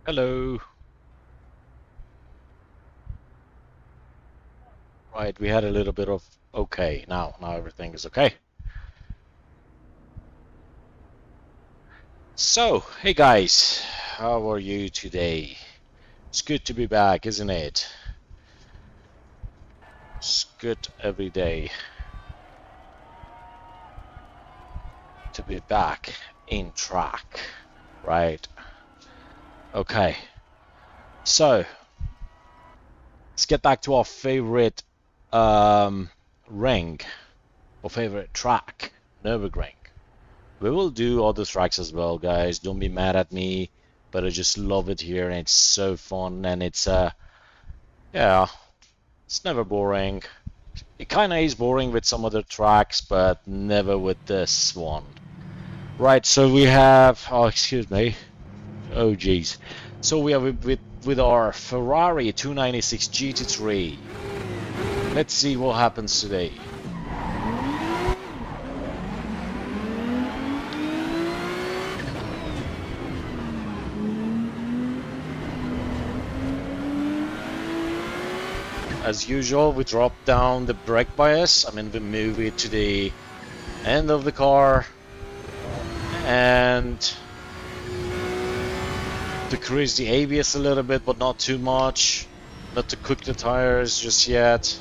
Hello. Right, we had a little bit of okay. Now everything is okay. So, hey guys, how are you today? It's good to be back, isn't it? It's good every day to be back in track, right? Okay. So, let's get back to our favorite ring or favorite track, Nürburgring. We will do other tracks as well, guys. Don't be mad at me, but I just love it here, and it's so fun, and it's yeah, it's never boring. It kind of is boring with some other tracks, but never with this one. Right, so we have, oh, excuse me. Oh, geez. So we have with our Ferrari 296 GT3. Let's see what happens today. As usual, we drop down the brake bias. I mean, we move it to the end of the car and decrease the ABS a little bit, but not too much. Not to cook the tires just yet.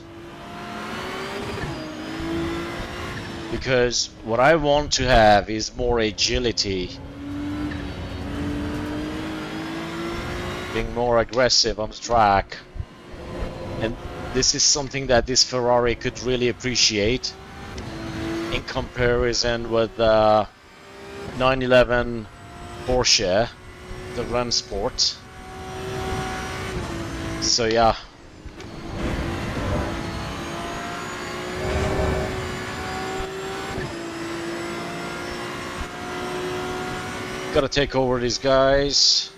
Because what I want to have is more agility. Being more aggressive on the track. And this is something that this Ferrari could really appreciate in comparison with the 911 Porsche, the Run Sport. So yeah. Gotta take over these guys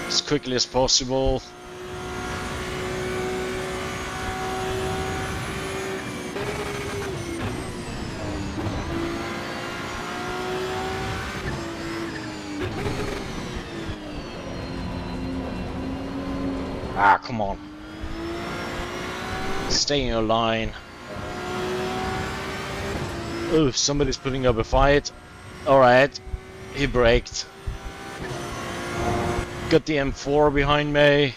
as quickly as possible. Ah, come on. Stay in your line. Oh, somebody's putting up a fight. Alright, he braked. Got the M4 behind me.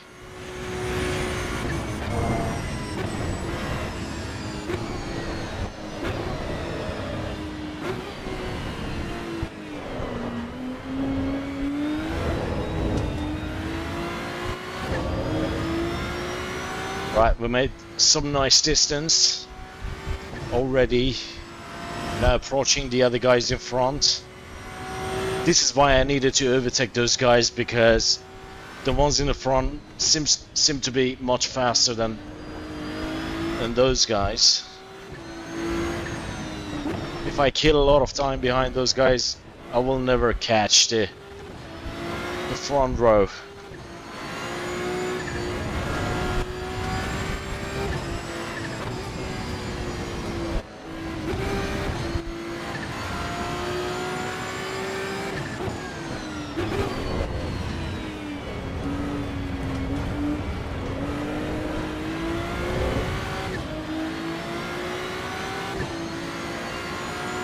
Right, we made some nice distance already. Now approaching the other guys in front. This is why I needed to overtake those guys, because the ones in the front seem to be much faster than those guys. If I kill a lot of time behind those guys, I will never catch the front row.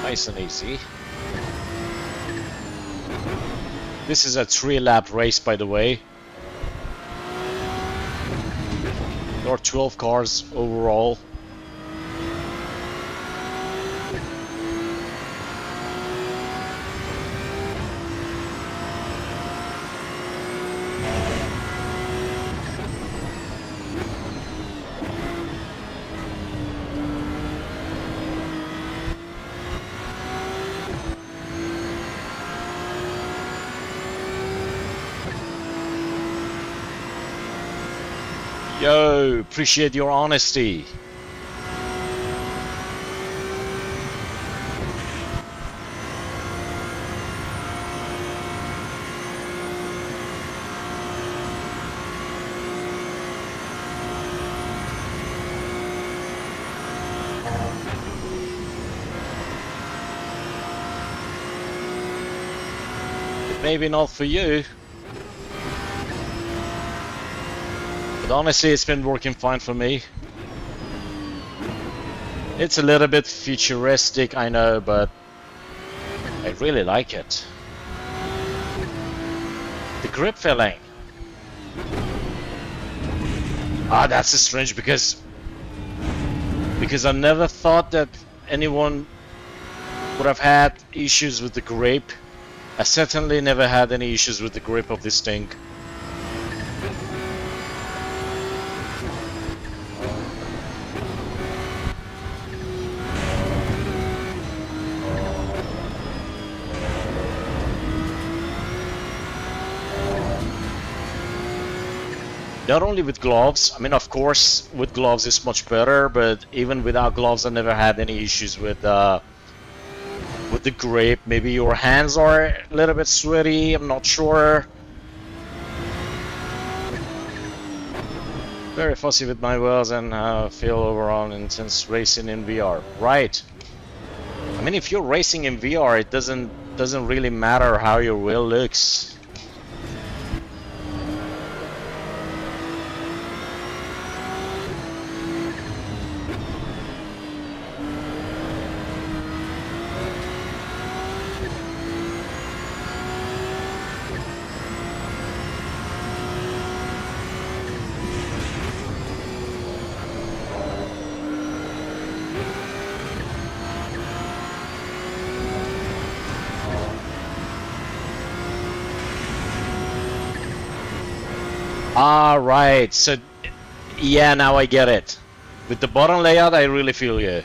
Nice and easy. This is a 3-lap race, by the way. There are 12 cars overall. Yo, appreciate your honesty. Maybe not for you. But honestly, it's been working fine for me. It's a little bit futuristic, I know, but I really like it. The grip feeling. Ah, that's strange because I never thought that anyone would have had issues with the grip. I certainly never had any issues with the grip of this thing. Not only with gloves, I mean, of course, with gloves it's much better, but even without gloves, I never had any issues with the grip. Maybe your hands are a little bit sweaty, I'm not sure. Very fussy with my wheels and feel overall intense racing in VR. Right. I mean, if you're racing in VR, it doesn't really matter how your wheel looks. Ah, right. So, yeah, now I get it. With the button layout, I really feel you.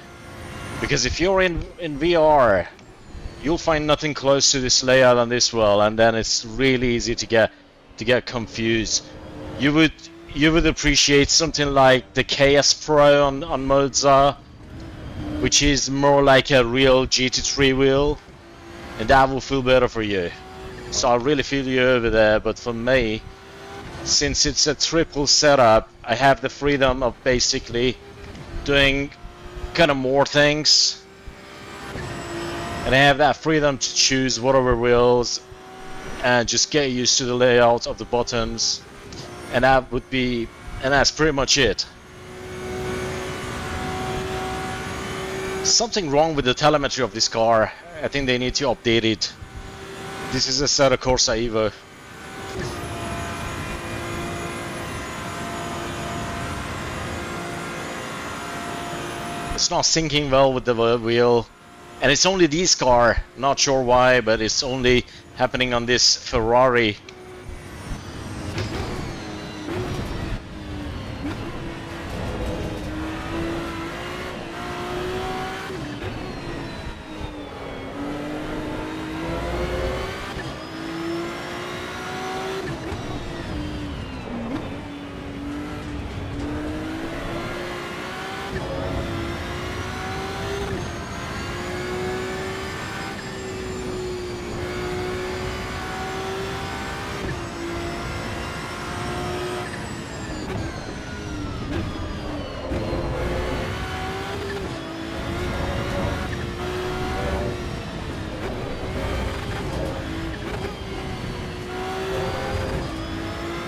Because if you're in VR, you'll find nothing close to this layout on this wheel, and then it's really easy to get confused. You would appreciate something like the KS Pro on Monza, which is more like a real GT3 wheel, and that will feel better for you. So I really feel you over there, but for me, since it's a triple setup, I have the freedom of basically doing kind of more things, and I have that freedom to choose whatever wheels and just get used to the layout of the buttons, and that's pretty much it. Something wrong with the telemetry of this car. I think they need to update it. This is a Assetto Corsa EVO. It's not syncing well with the wheel, and it's only this car, not sure why, but it's only happening on this Ferrari.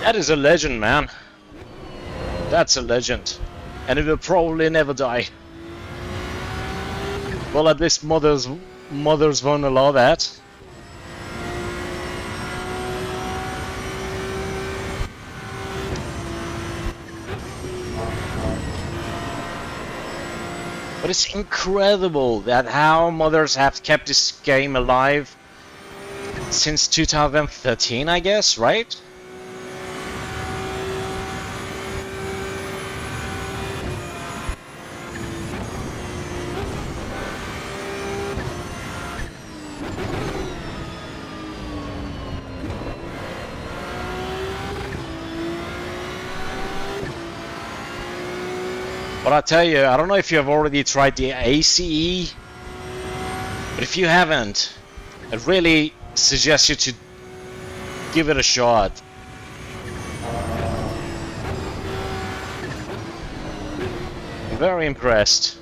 That is a legend, man. That's a legend. And it will probably never die. Well, at least mothers won't allow that. But it's incredible that how mothers have kept this game alive since 2013, I guess, right? But I tell you, I don't know if you have already tried the ACE, but if you haven't, I really suggest you to give it a shot. I'm very impressed.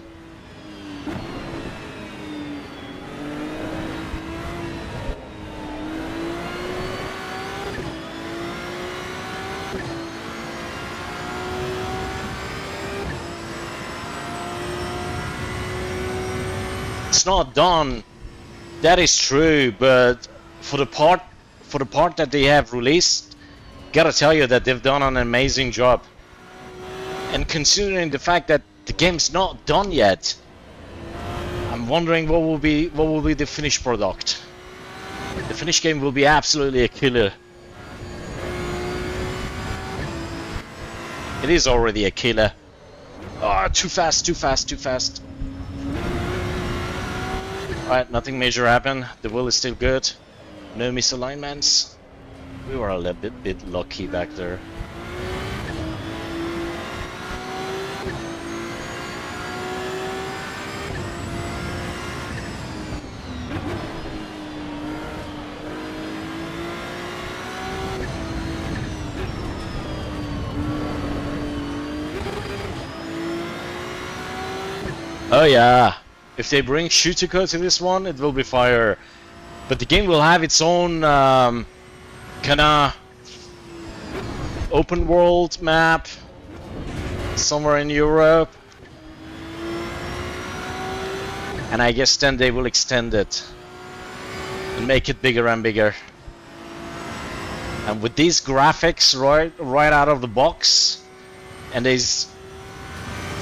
not done, that is true, but for the part that they have released, gotta tell you that they've done an amazing job. And considering the fact that the game's not done yet, I'm wondering what will be the finished product. The finished game will be absolutely a killer. It is already a killer. Oh, too fast. Alright, nothing major happened. The wheel is still good. No misalignments. We were a little bit lucky back there. Oh yeah, if they bring shooter code to this one, it will be fire. But the game will have its own kinda open world map somewhere in Europe. And I guess then they will extend it and make it bigger and bigger. And with these graphics right out of the box, and these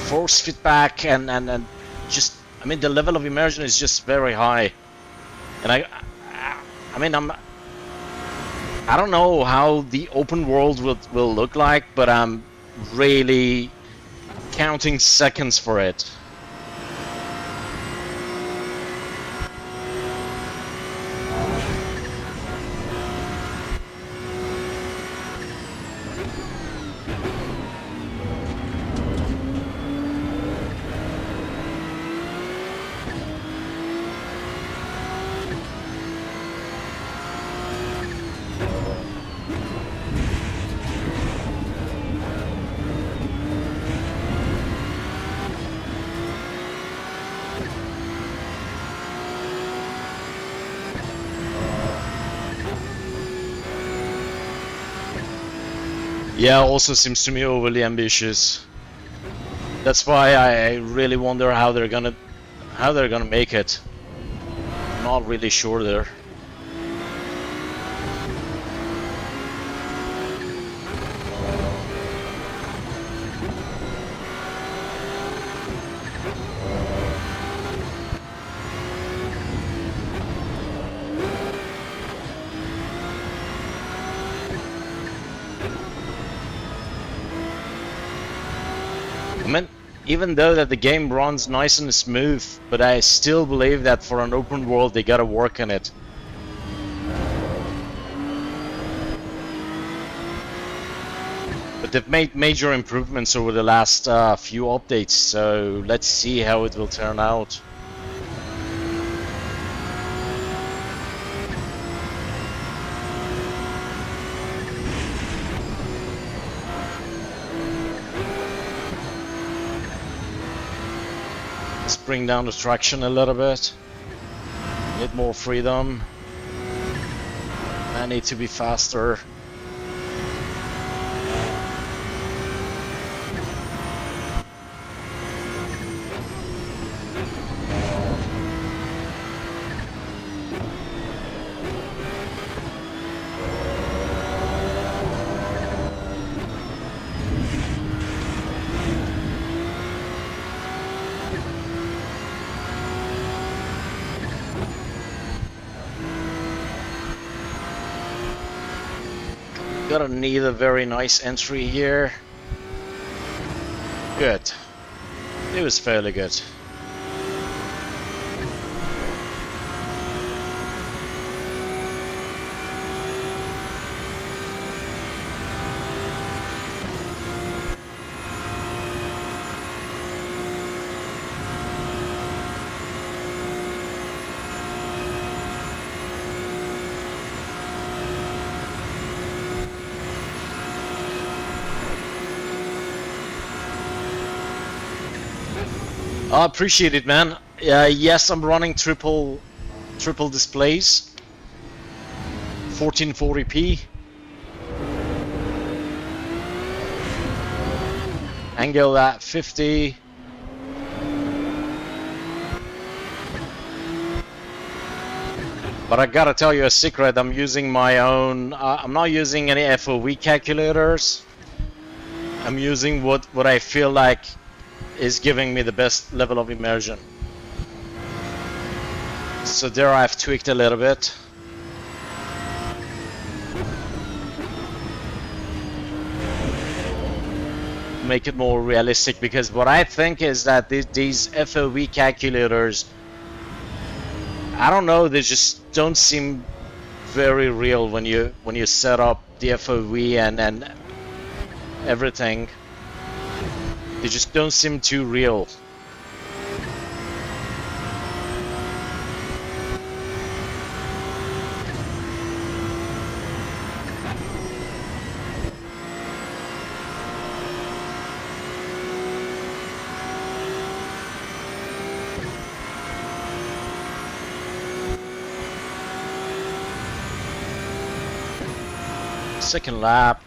force feedback and just, I mean, the level of immersion is just very high. And I mean, I don't know how the open world will look like, but I'm really counting seconds for it. Yeah, also seems to me overly ambitious. That's why I really wonder how they're gonna make it. Not really sure there. I mean, even though that the game runs nice and smooth, but I still believe that for an open world they gotta work on it. But they've made major improvements over the last few updates, so let's see how it will turn out. Let's bring down the traction a little bit. Need more freedom. I need to be faster. Gonna need a very nice entry here. Good. It was fairly good. I appreciate it, man. Yes, I'm running triple displays, 1440p, angle at 50, But I gotta tell you a secret, I'm using my own, I'm not using any FOV calculators. I'm using what I feel like is giving me the best level of immersion. So there I've tweaked a little bit. Make it more realistic, because what I think is that these FOV calculators, I don't know, they just don't seem very real when you set up the FOV and everything. They just don't seem too real. Second lap.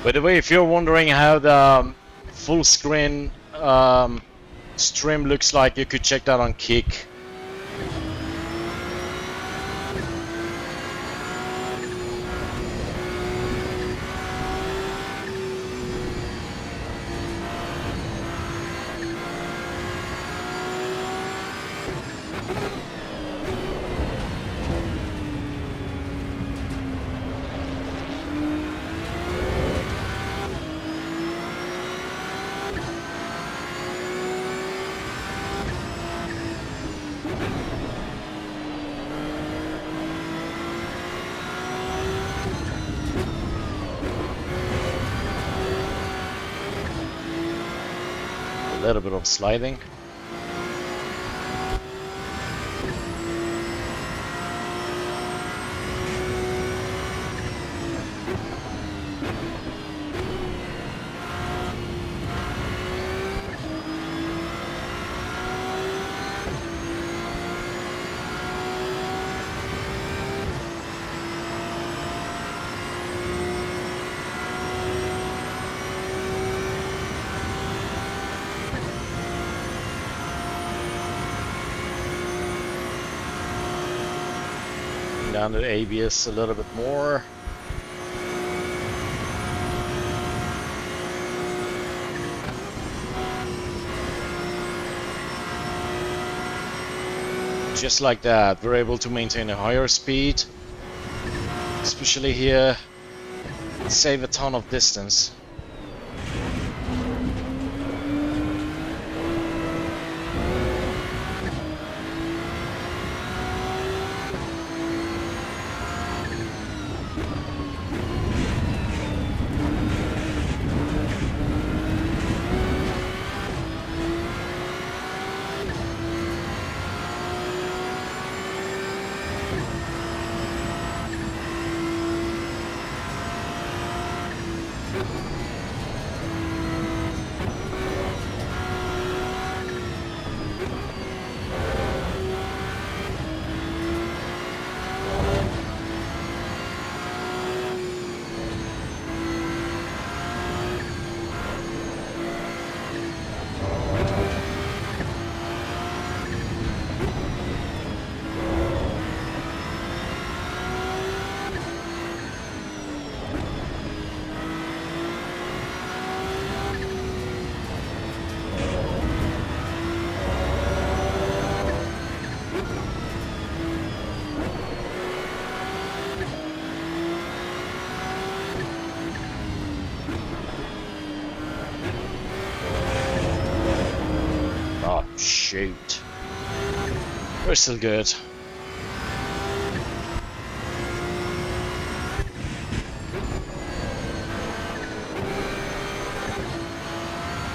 By the way, if you're wondering how the full screen stream looks like, you could check that on Kick. A little bit of sliding. Down to ABS a little bit more. Just like that, we're able to maintain a higher speed, especially here, save a ton of distance. shoot. We're still good.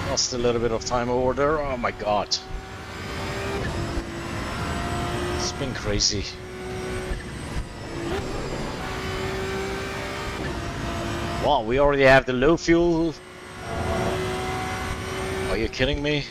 Lost a little bit of time order. Oh my god. It's been crazy. Wow, we already have the low fuel. Are you kidding me?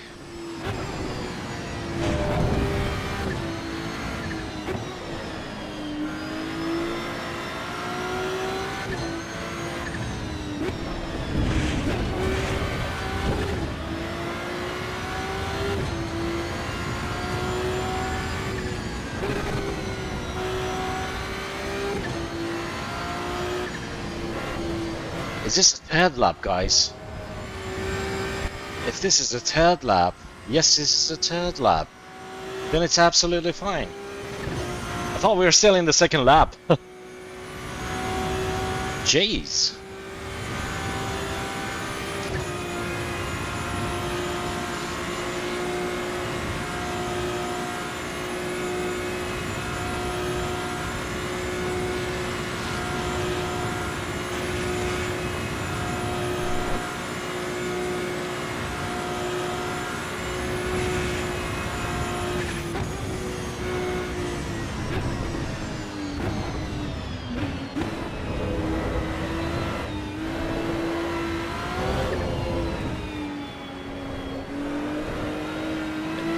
Is this a third lap, guys? If this is a third lap, yes, this is a third lap, then it's absolutely fine. I thought we were still in the second lap. Jeez.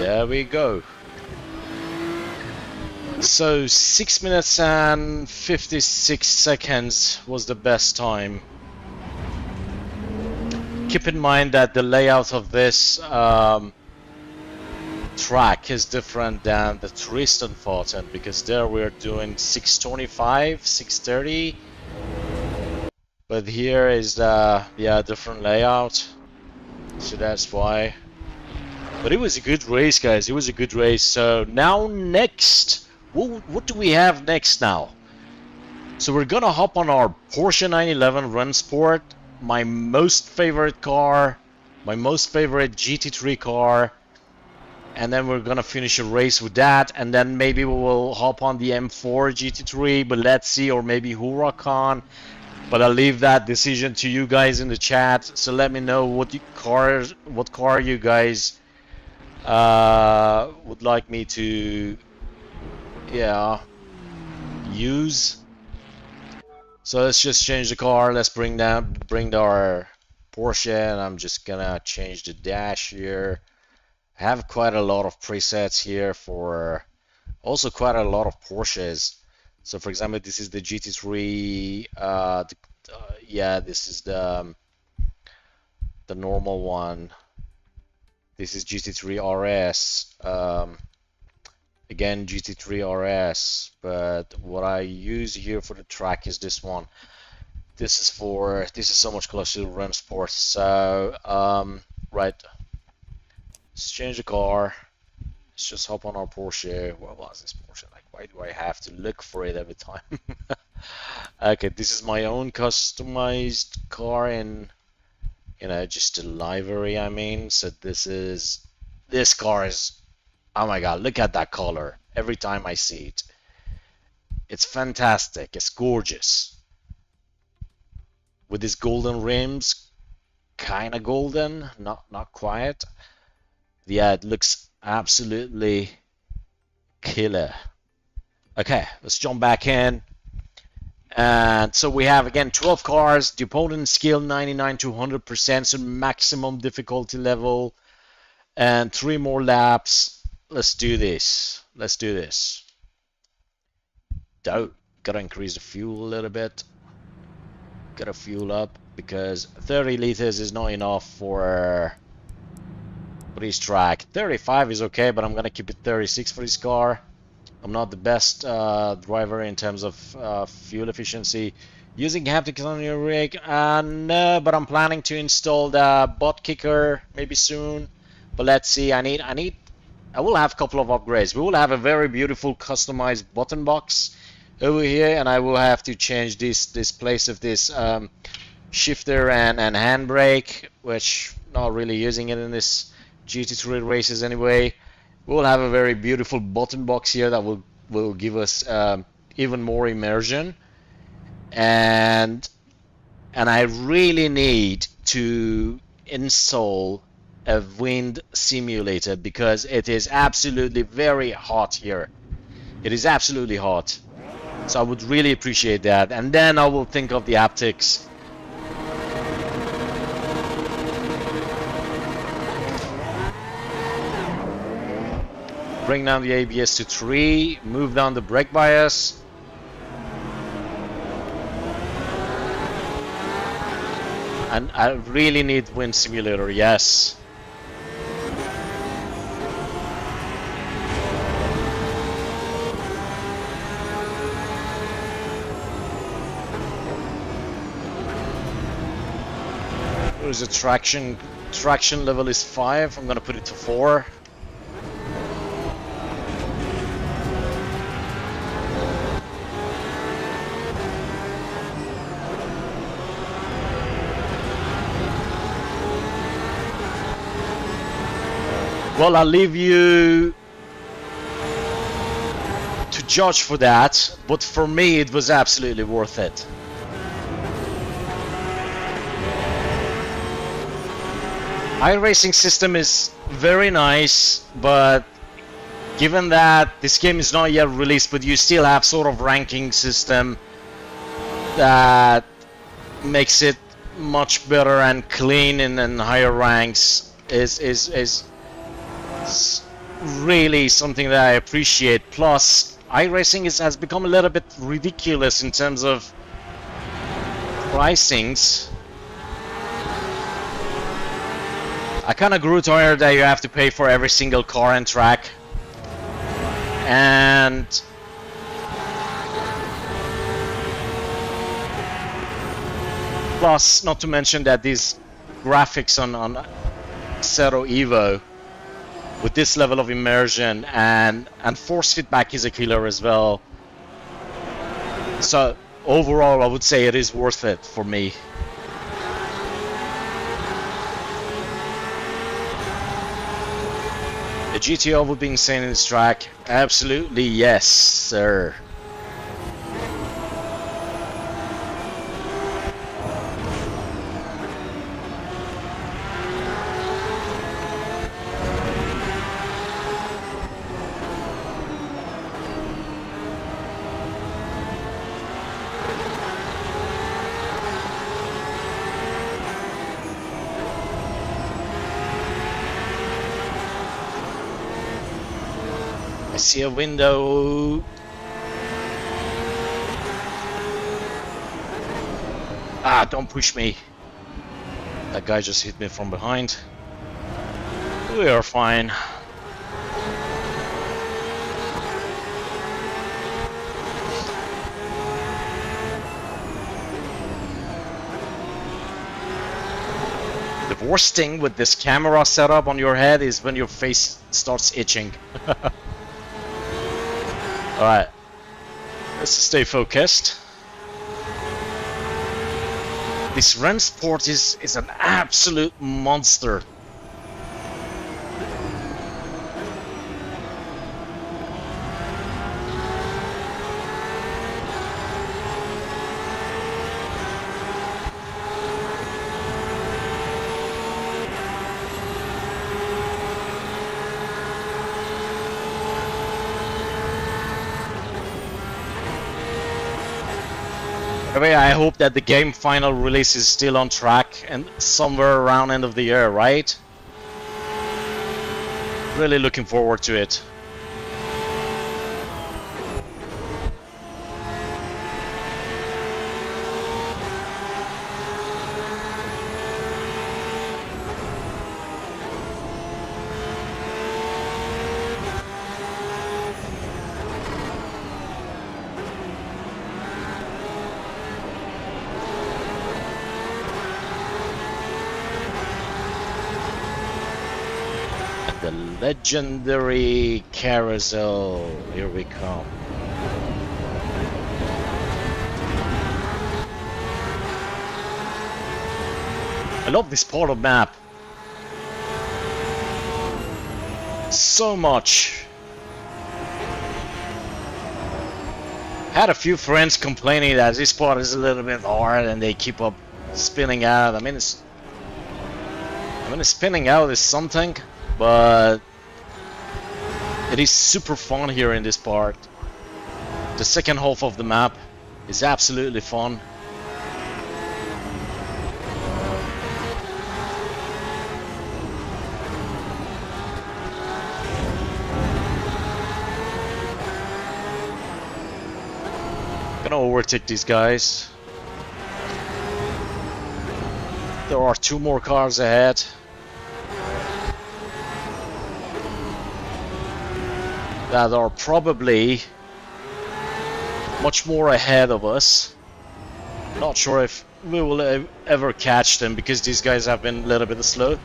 There we go. So 6 minutes and 56 seconds was the best time. Keep in mind that the layout of this track is different than the Tristanfaten, because there we're doing 625, 630, but here is the different layout, so that's why. But it was a good race, guys. It was a good race. So now next, what do we have next now? So we're gonna hop on our Porsche 911 Run Sport, my most favorite car, my most favorite GT3 car, and then we're gonna finish a race with that, and then maybe we will hop on the M4 GT3, but let's see, or maybe Huracan. But I'll leave that decision to you guys in the chat. So let me know what car you guys would like me to use. So let's just change the car. Let's bring our Porsche, and I'm just gonna change the dash here. I have quite a lot of presets here for also quite a lot of Porsches. So for example, this is the GT3, this is the normal one. This is GT3 RS, again GT3 RS, but what I use here for the track is this one. This is so much closer to Run Sport. So right, let's change the car. Let's just hop on our Porsche. What was this Porsche? Like, why do I have to look for it every time? Okay, this is my own customized car in, just a livery, I mean. So this car is, oh my god, look at that color. Every time I see it, it's fantastic. It's gorgeous. With these golden rims, kind of golden, not quite. Yeah, it looks absolutely killer. Okay, let's jump back in. And so we have again 12 cars, the opponent skill 99 to 100%, so maximum difficulty level, and 3 more laps. Let's do this. Gotta increase the fuel a little bit. Gotta fuel up, because 30 liters is not enough for this track. 35 is okay, but I'm gonna keep it 36 for this car. I'm not the best driver in terms of fuel efficiency. Using haptics on your rig, no, but I'm planning to install the butt kicker maybe soon. But let's see. I will have a couple of upgrades. We will have a very beautiful customized button box over here, and I will have to change this place of this shifter and handbrake, which not really using it in this GT3 races anyway. We'll have a very beautiful button box here that will give us even more immersion, and I really need to install a wind simulator because it is absolutely very hot here. It is absolutely hot. So I would really appreciate that, and then I will think of the haptics. Bring down the ABS to 3, move down the brake bias. And I really need wind simulator, yes. There's a traction level is 5. I'm gonna put it to 4. Well, I'll leave you to judge for that, but for me it was absolutely worth it. iRacing system is very nice, but given that this game is not yet released, but you still have sort of ranking system that makes it much better and clean in higher ranks is really something that I appreciate. Plus, iRacing has become a little bit ridiculous in terms of pricings. I kind of grew tired that you have to pay for every single car and track, and plus, not to mention that these graphics on Assetto EVO with this level of immersion and force feedback is a killer as well. So overall, I would say it is worth it for me. The GTO would be insane in this track. Absolutely yes, sir. I see a window. Ah, don't push me. That guy just hit me from behind. We are fine. The worst thing with this camera setup on your head is when your face starts itching. Alright, let's stay focused. This Ren Sport is an absolute monster. Anyway, I hope that the game final release is still on track and somewhere around end of the year, right? Really looking forward to it. The legendary carousel, here we come. I love this part of map. so much. Had a few friends complaining that this part is a little bit hard and they keep up spinning out. I mean, spinning out is something, but it is super fun here in this part. The second half of the map is absolutely fun. Gonna overtake these guys. There are 2 more cars ahead. That are probably much more ahead of us. Not sure if we will ever catch them because these guys have been a little bit slow.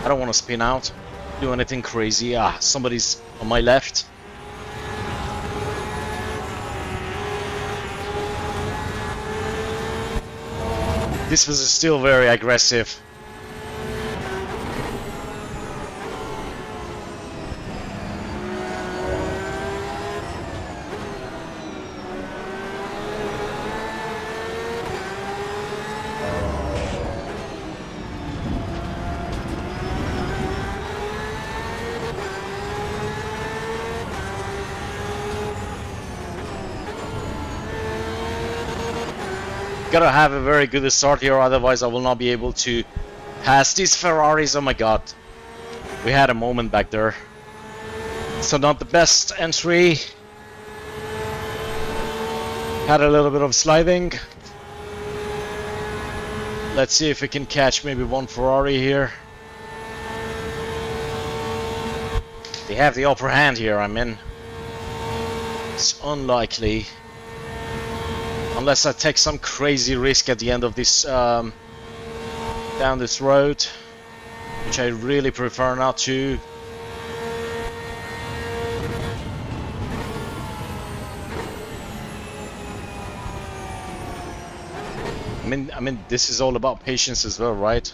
I don't want to spin out, do anything crazy. Ah, somebody's on my left. This was still very aggressive. Gotta have a very good start here, otherwise I will not be able to pass these Ferraris. Oh my god, we had a moment back there. So not the best entry. Had a little bit of sliding. Let's see if we can catch maybe one Ferrari here. They have the upper hand here, I mean. It's unlikely. Unless I take some crazy risk at the end of this down this road, which I really prefer not to. I mean, this is all about patience as well, right?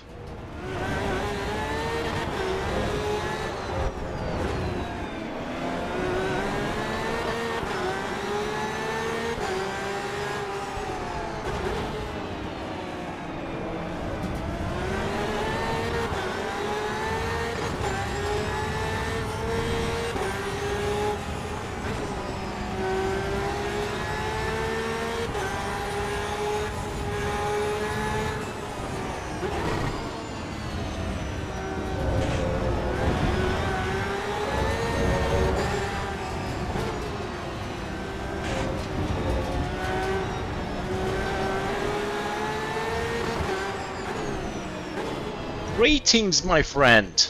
Greetings, my friend.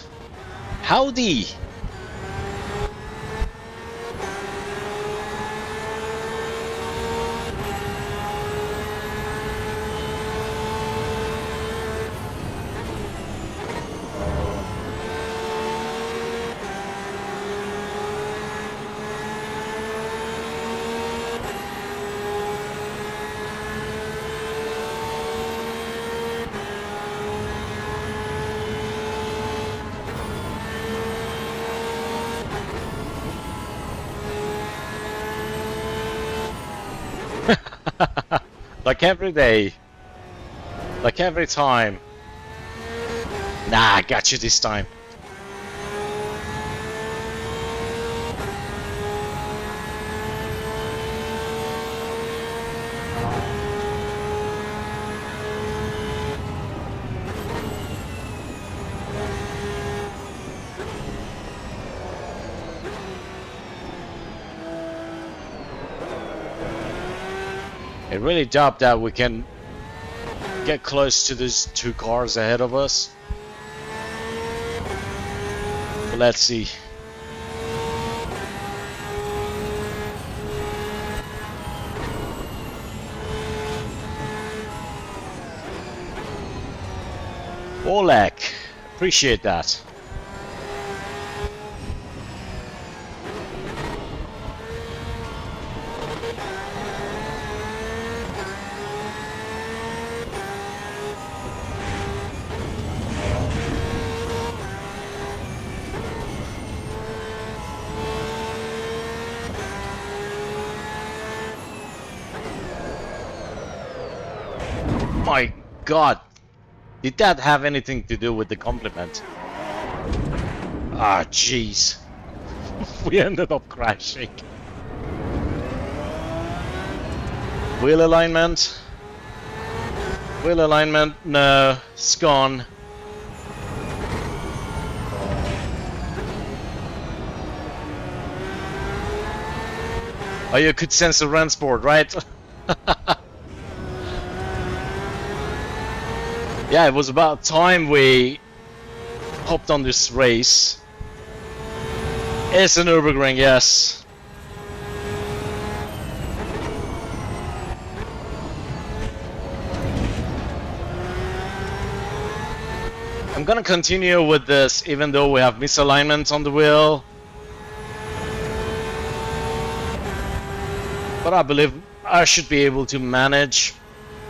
Howdy. Like every day. Like every time. Nah, I got you this time. It really doubt that we can get close to these 2 cars ahead of us. But let's see. Oleg, appreciate that. God, did that have anything to do with the compliment? Ah, jeez. We ended up crashing. Wheel alignment. Wheel alignment, no, it's gone. Oh, you could sense the transport, right? Yeah, it was about time we hopped on this race. It's a Nürburgring, yes. I'm gonna continue with this even though we have misalignment on the wheel. But I believe I should be able to manage.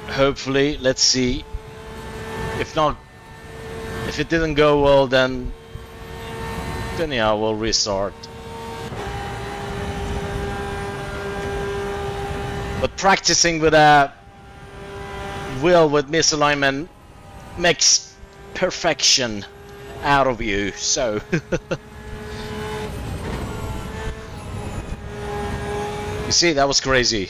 Hopefully, let's see. If not, if it didn't go well, then yeah, we'll restart. But practicing with a wheel with misalignment makes perfection out of you, so you see, that was crazy.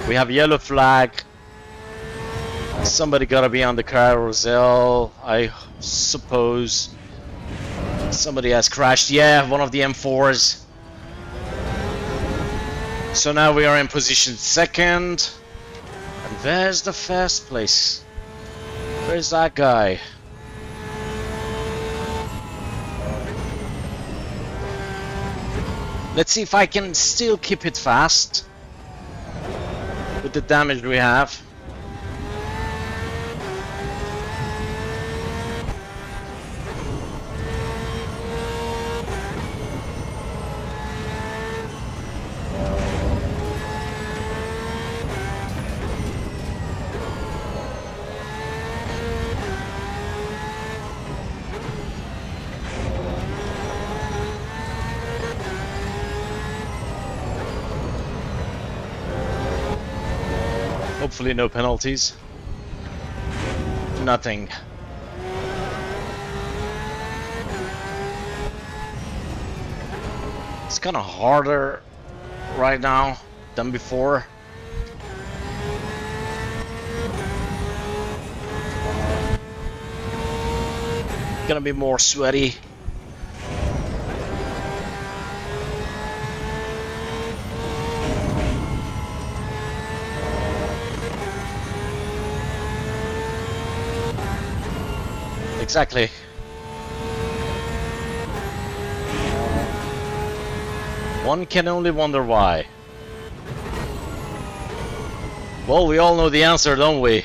We have yellow flag. Somebody gotta be on the carousel, I suppose. Somebody has crashed. Yeah, one of the M4s. So now we are in position second. And there's the first place. Where's that guy? Let's see if I can still keep it fast with the damage we have. Hopefully no penalties. Nothing. It's kind of harder right now than before. Gonna be more sweaty. Exactly. One can only wonder why. Well, we all know the answer, don't we?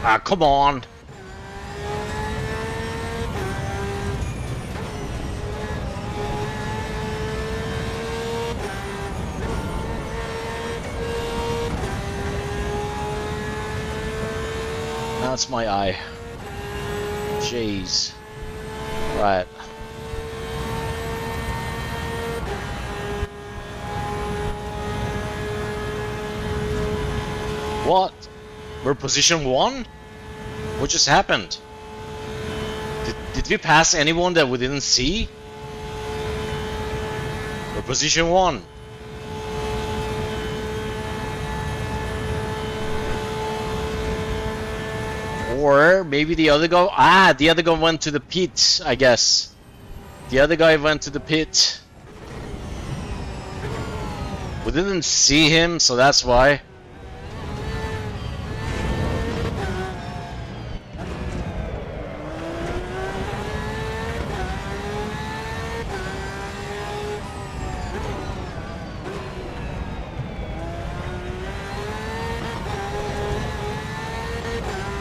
Ah, come on. That's my eye. Jeez. Right. What? We're position 1? What just happened? Did we pass anyone that we didn't see? We're position 1. Or maybe the other guy. Ah, the other guy went to the pit, I guess. The other guy went to the pit. We didn't see him, so that's why.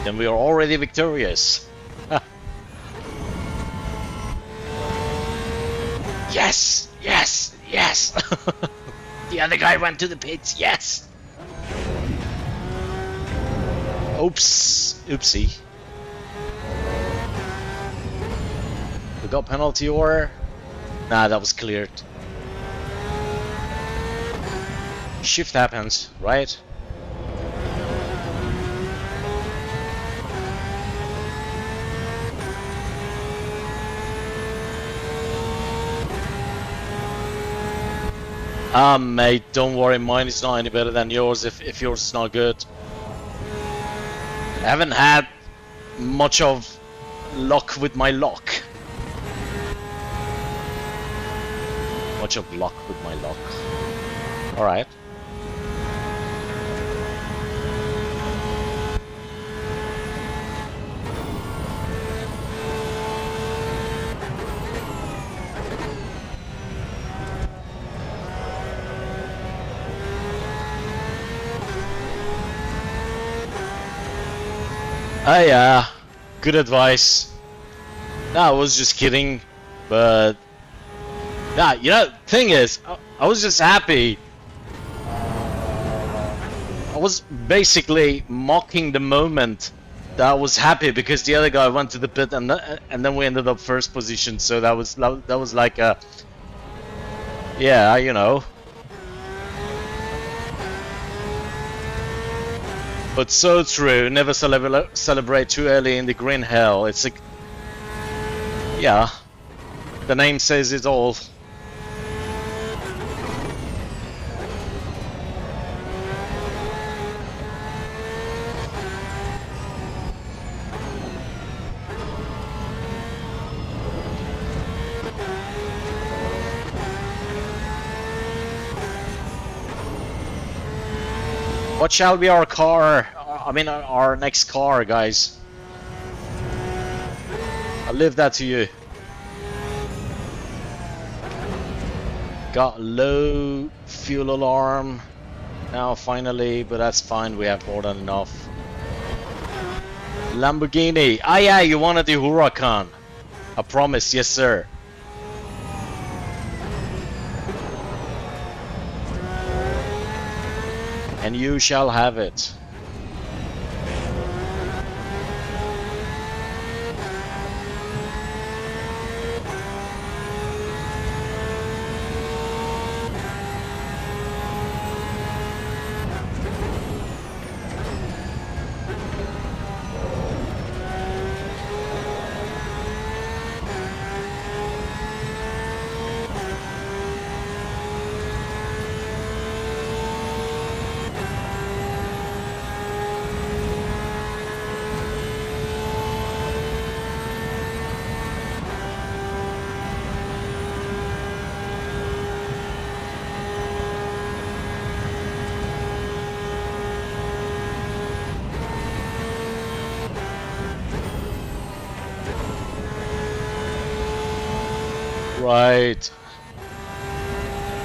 Then we are already victorious. Yes! Yes! Yes! The other guy went to the pits. Yes. Oops. Oopsie. We got penalty or? Nah, that was cleared. Shift happens, right? Mate, don't worry, mine is not any better than yours if yours is not good. I haven't had much of luck with my lock. Much of luck with my lock. Alright. Oh yeah, good advice. No, I was just kidding, but nah, you know, thing is, I was just happy. I was basically mocking the moment that I was happy because the other guy went to the pit and then we ended up first position. So that was like a, yeah, you know. But so true, never celebrate too early in the green hell. It's like, yeah, the name says it all. What shall be our car? I mean, our next car, guys. I'll leave that to you. Got low fuel alarm now finally, but that's fine. We have more than enough. Lamborghini. Ah, yeah, you wanted the Huracan. I promise, yes, sir. And you shall have it. Right.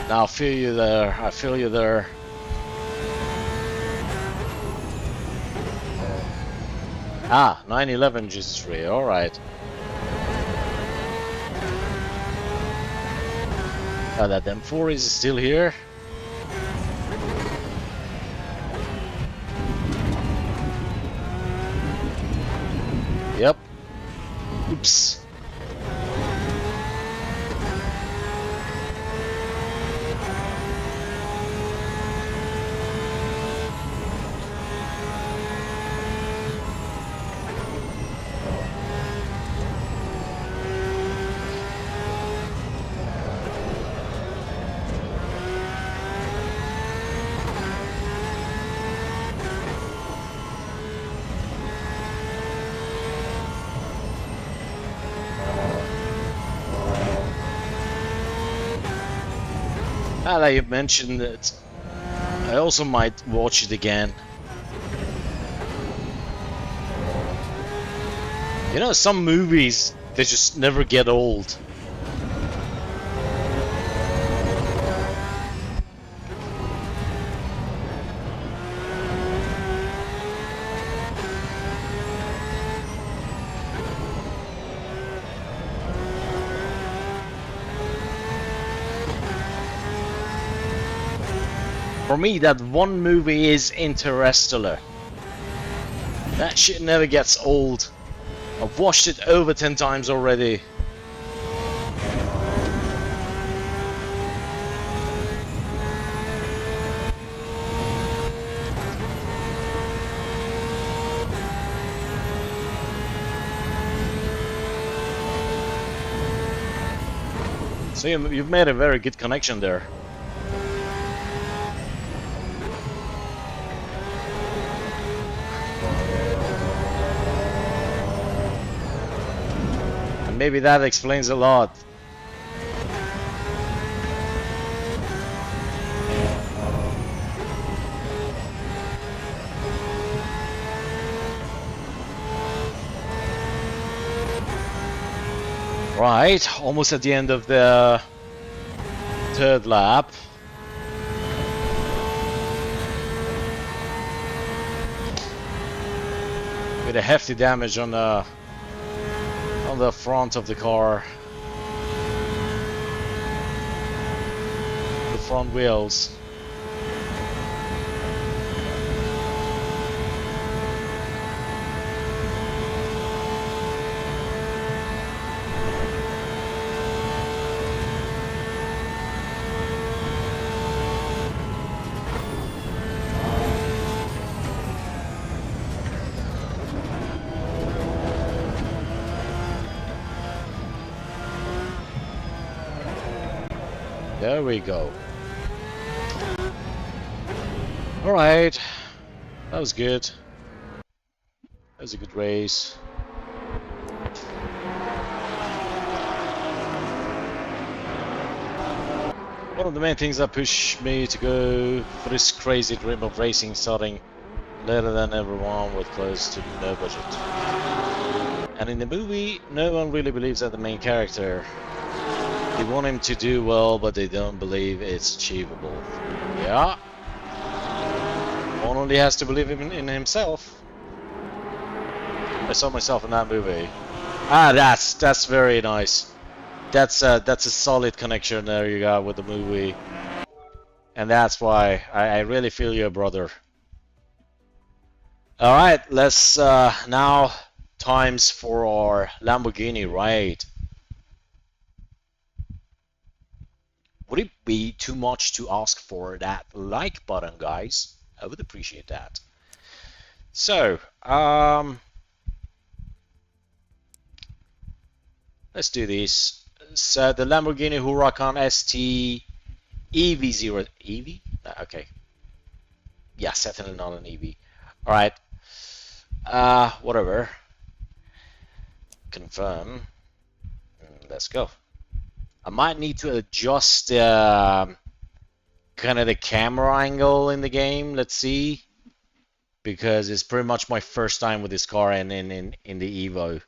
Now I feel you there. I feel you there. Ah, 911 registry. All right. That M4 is still here. Yep. Oops. Now that you mentioned it, I also might watch it again. You know, some movies, they just never get old. For me, that one movie is Interstellar. That shit never gets old. I've watched it over 10 times already. So you've made a very good connection there. And maybe that explains a lot. Right, almost at the end of the third lap. With a hefty damage on the front of the car. The front wheels. There we go. Alright. That was good. That was a good race. One of the main things that pushed me to go for this crazy dream of racing starting later than everyone with close to no budget. And in the movie, no one really believes that the main character. They want him to do well, but they don't believe it's achievable. Yeah. One only has to believe in himself. I saw myself in that movie. Ah, that's very nice. That's a solid connection there you got with the movie. And that's why I really feel your brother. Alright, let's now times for our Lamborghini ride. Would it be too much to ask for that like button, guys? I would appreciate that. So, let's do this. So the Lamborghini Huracan ST EV0 EV? Okay. Yeah, definitely not an EV. All right. Whatever. Confirm. Let's go. I might need to adjust kind of the camera angle in the game. Let's see, because it's pretty much my first time with this car and in the EVO.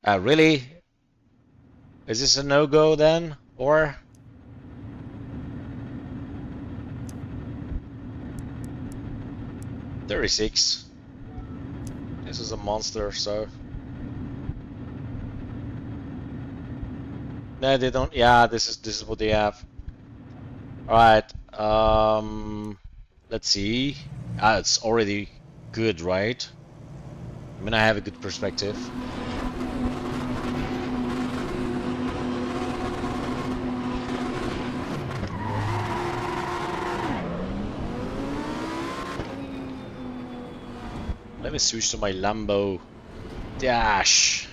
Really? Is this a no-go then, or? $36. This is a monster, so. No, they don't. Yeah, this is what they have. All right. Let's see. It's already good, right? I mean, I have a good perspective. Let me switch to my Lambo Dash.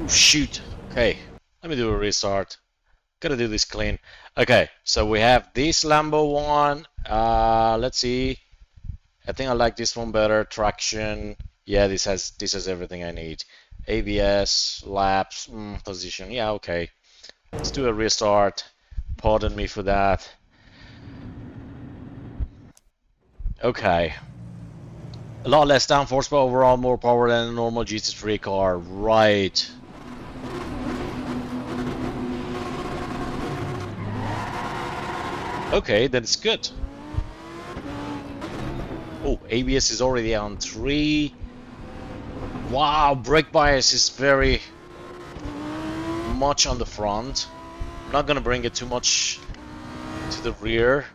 Shoot. Okay, let me do a restart. Gotta do this clean. Okay, so we have this Lambo one. Let's see. I think I like this one better. Traction. Yeah, this has everything I need. ABS, laps, position. Yeah, okay. Let's do a restart. Pardon me for that. Okay. A lot less downforce, but overall more power than a normal GT3 car. Right. Okay, then it's good. Oh, ABS is already on 3. Wow, brake bias is very much on the front. I'm not gonna bring it too much to the rear.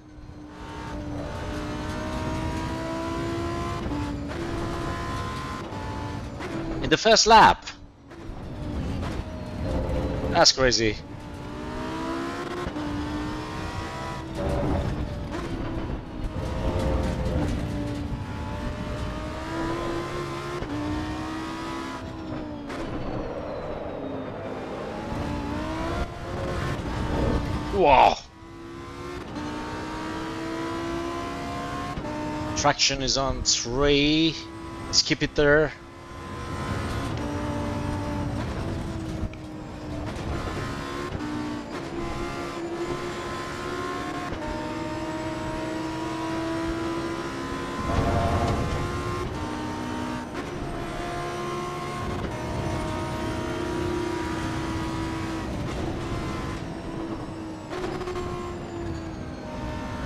In the first lap. That's crazy. Wow. Traction is on 3. Let's keep it there.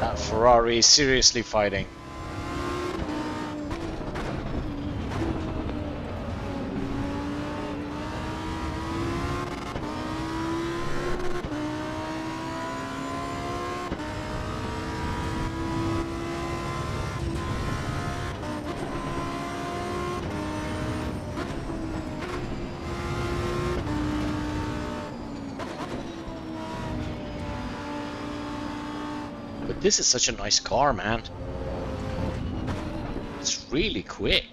That Ferrari is seriously fighting. But this is such a nice car, man. It's really quick.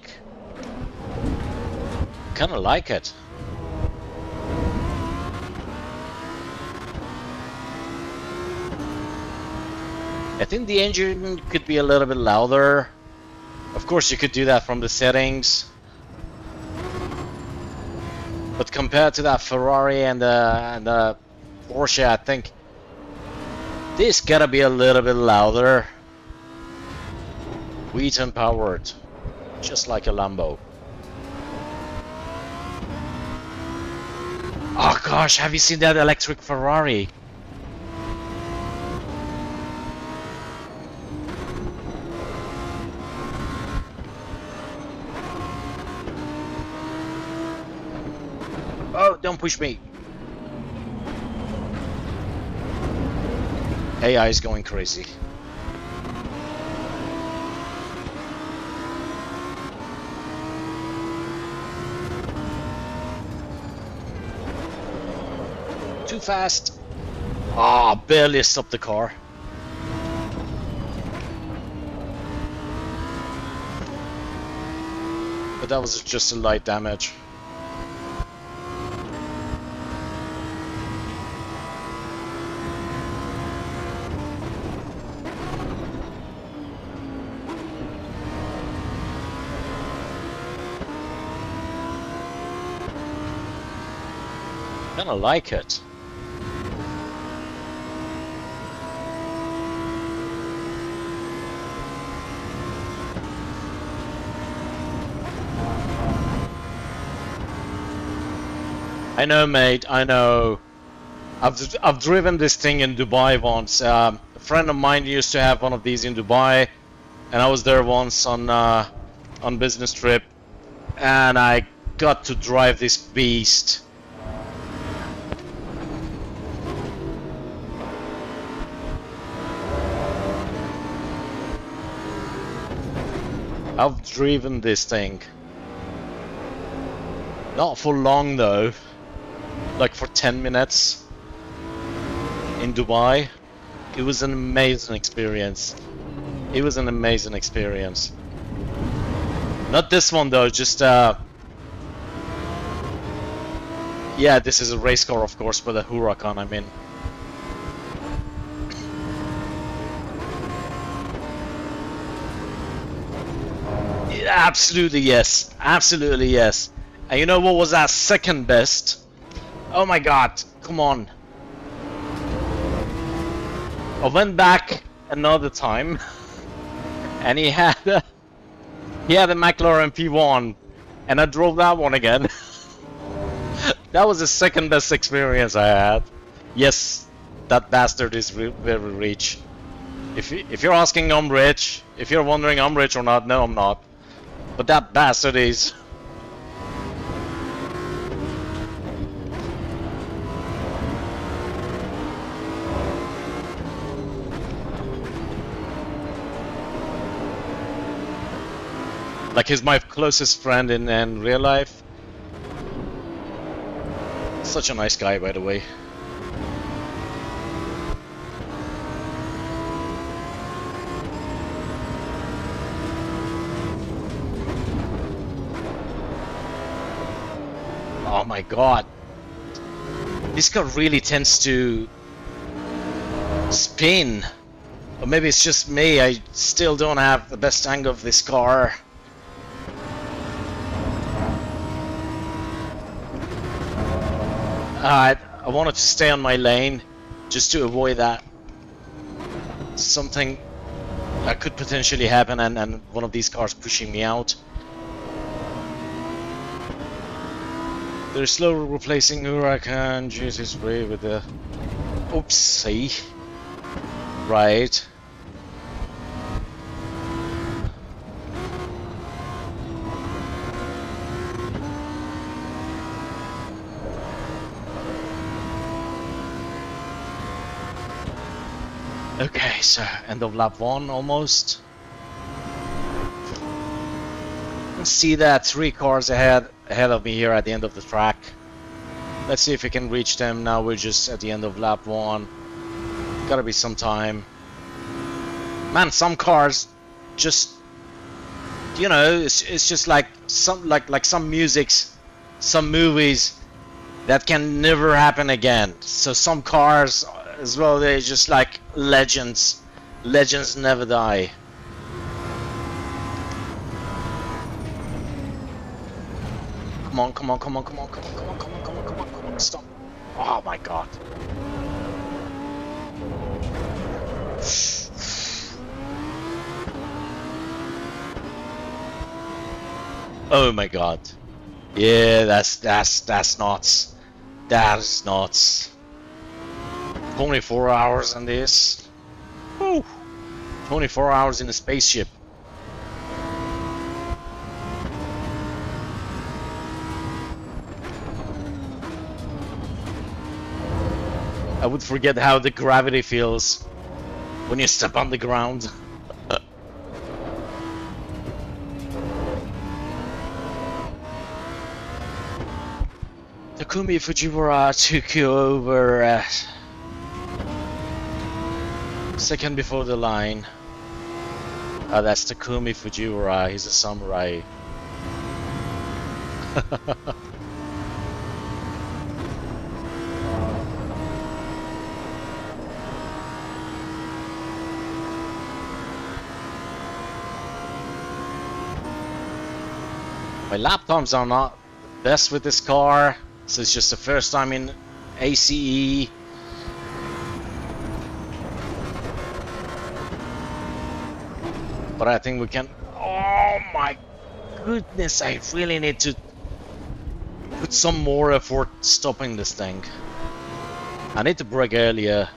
Kinda like it. I think the engine could be a little bit louder. Of course, you could do that from the settings. But compared to that Ferrari and the Porsche, I think this gotta be a little bit louder. V10 powered, just like a Lambo. Oh gosh, have you seen that electric Ferrari? Oh, don't push me. AI is going crazy. Too fast. Ah, barely stopped the car. But that was just a light damage. Kinda like it. I know, mate, I know. I've driven this thing in Dubai once. A friend of mine used to have one of these in Dubai, and I was there once on business trip, and I got to drive this beast. I've driven this thing. Not for long though. Like for 10 minutes in Dubai. It was an amazing experience. It was an amazing experience. Not this one though, just yeah, this is a race car of course, but a Huracan, I mean. Absolutely yes, absolutely yes. And you know what was our second best? Oh my god, come on. I went back another time and he had a McLaren P1 and I drove that one again. That was the second best experience I had. Yes, that bastard is very rich. If you're asking, I'm rich. If you're wondering I'm rich or not, no, I'm not. But that bastard is. Like, he's my closest friend in real life. Such a nice guy, by the way. Oh my god. This car really tends to spin. Or maybe it's just me, I still don't have the best angle of this car. I wanted to stay on my lane just to avoid that. Something that could potentially happen and one of these cars pushing me out. They're slowly replacing Huracan Jesus Ray with the oopsie. Right. Okay, so end of lap 1 almost. See that 3 cars ahead of me here at the end of the track. Let's see if we can reach them. Now we're just at the end of lap 1. Gotta be some time. Man, some cars just, you know, it's just like some some musics, some movies that can never happen again. So some cars as well, they're just like legends. Legends never die. Come on, come on, come on, come on, come on, come on, come on, come on, come on, come on, stop. Oh my god. Oh my god. Yeah, that's nuts. That is nuts. 24 hours on this. Woo. 24 hours in a spaceship. I would forget how the gravity feels when you step on the ground. Takumi Fujiwara took you over second before the line. That's Takumi Fujiwara, he's a samurai. My lap times are not the best with this car, so it's just the first time in ACE. But I think we can. Oh my goodness, I really need to put some more effort stopping this thing. I need to brake earlier.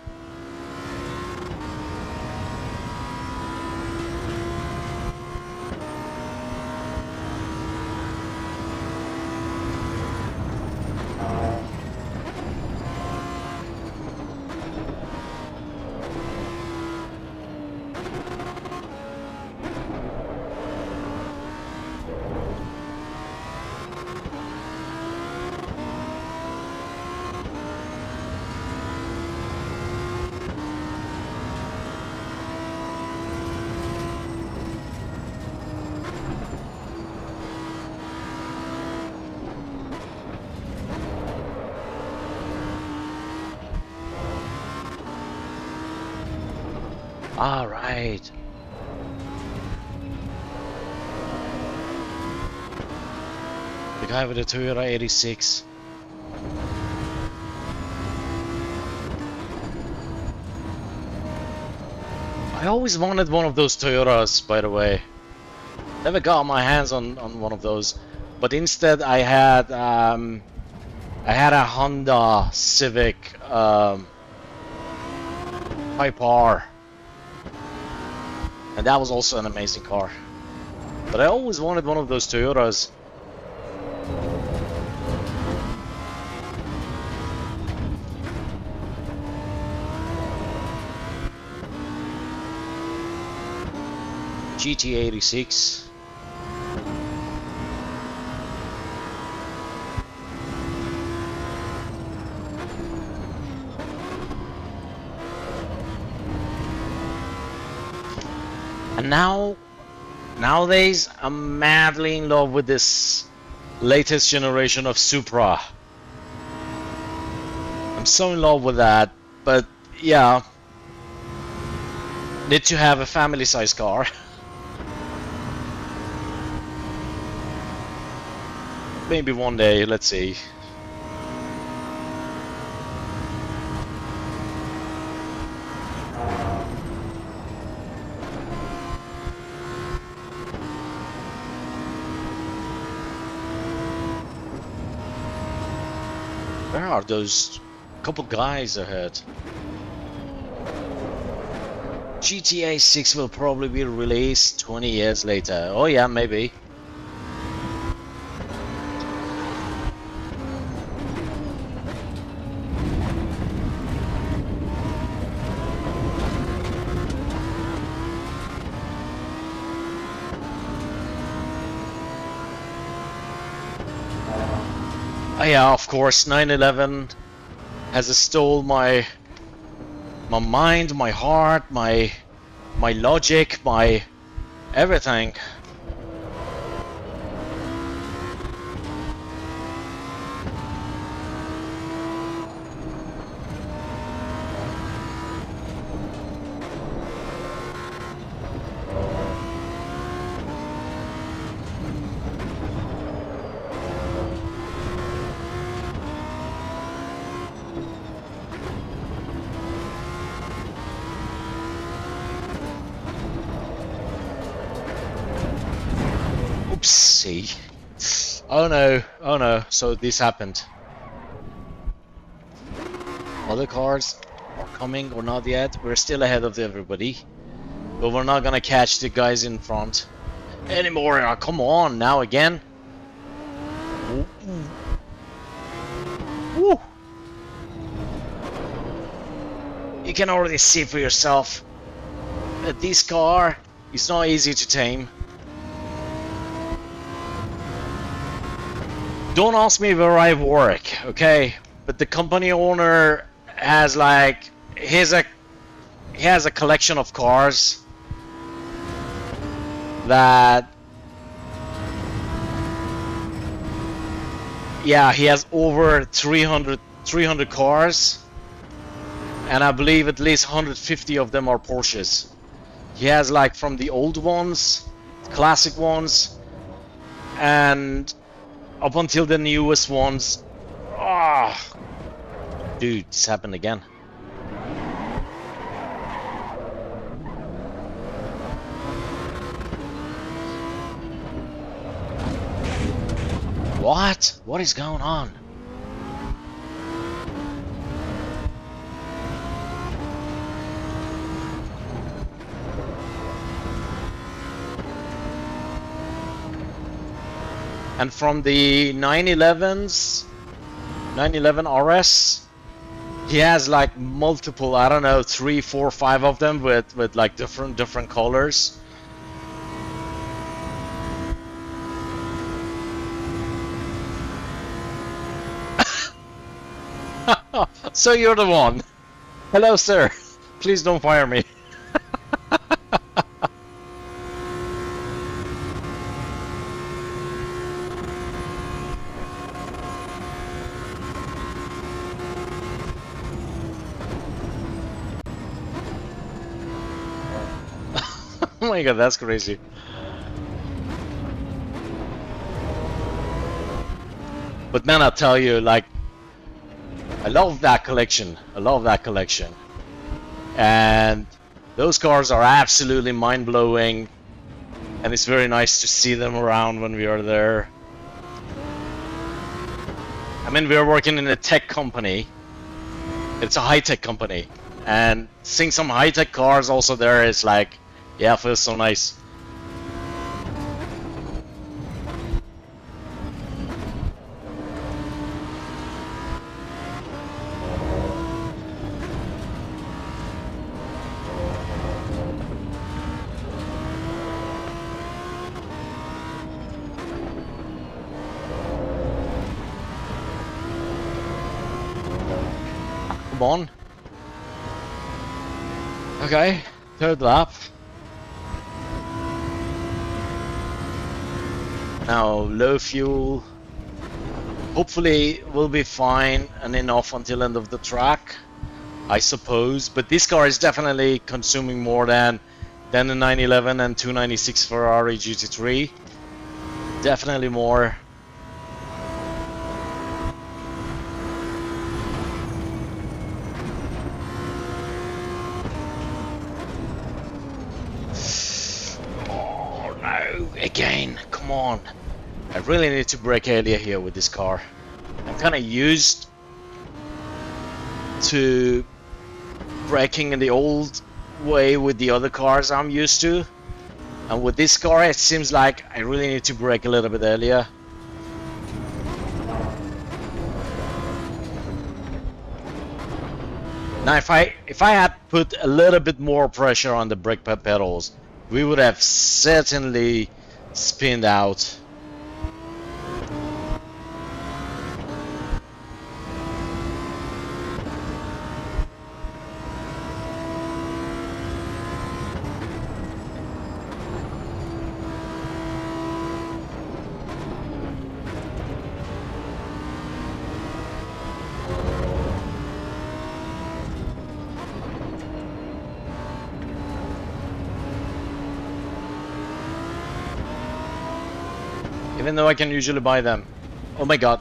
All right. The guy with the Toyota 86. I always wanted one of those Toyotas, by the way. Never got my hands on one of those, but instead I had a Honda Civic Type R. And that was also an amazing car. But I always wanted one of those Toyotas. GT86. And nowadays, I'm madly in love with this latest generation of Supra. I'm so in love with that, but yeah, need to have a family-size car. Maybe one day, let's see. Where are those couple guys ahead? GTA 6 will probably be released 20 years later. Oh yeah, maybe. Oh yeah, of course, 9/11 has stole my mind, my heart, my logic, my everything. Oopsie. Oh no, so this happened. Other cars are coming or not yet. We're still ahead of everybody. But we're not gonna catch the guys in front anymore. Oh, come on, now again. Woo. You can already see for yourself that this car is not easy to tame. Don't ask me where I work, okay? But the company owner has like he has a collection of cars that, yeah, he has over 300 cars, and I believe at least 150 of them are Porsches. He has like from the old ones, classic ones, and up until the newest ones. Ah, oh, dude, this happened again. What? What is going on? And from the 911 RS, he has like multiple, I don't know, 3, 4, 5 of them with like different colors. So you're the one. Hello, sir. Please don't fire me. Oh my god, that's crazy. But man, I'll tell you, like, I love that collection. I love that collection. And those cars are absolutely mind-blowing. And it's very nice to see them around when we are there. I mean, we are working in a tech company. It's a high-tech company. And seeing some high-tech cars also there is like, Yeah, it feels so nice. Come on. Okay, third lap. Now low fuel. Hopefully we'll be fine and enough until end of the track, I suppose. But this car is definitely consuming more than the 911 and 296 Ferrari GT3. Definitely more. Oh no, again, come on. I really need to brake earlier here with this car. I'm kind of used to braking in the old way with the other cars I'm used to. And with this car, it seems like I really need to brake a little bit earlier. Now, if I had put a little bit more pressure on the brake pedals, we would have certainly spinned out. Even though I can usually buy them. Oh my god.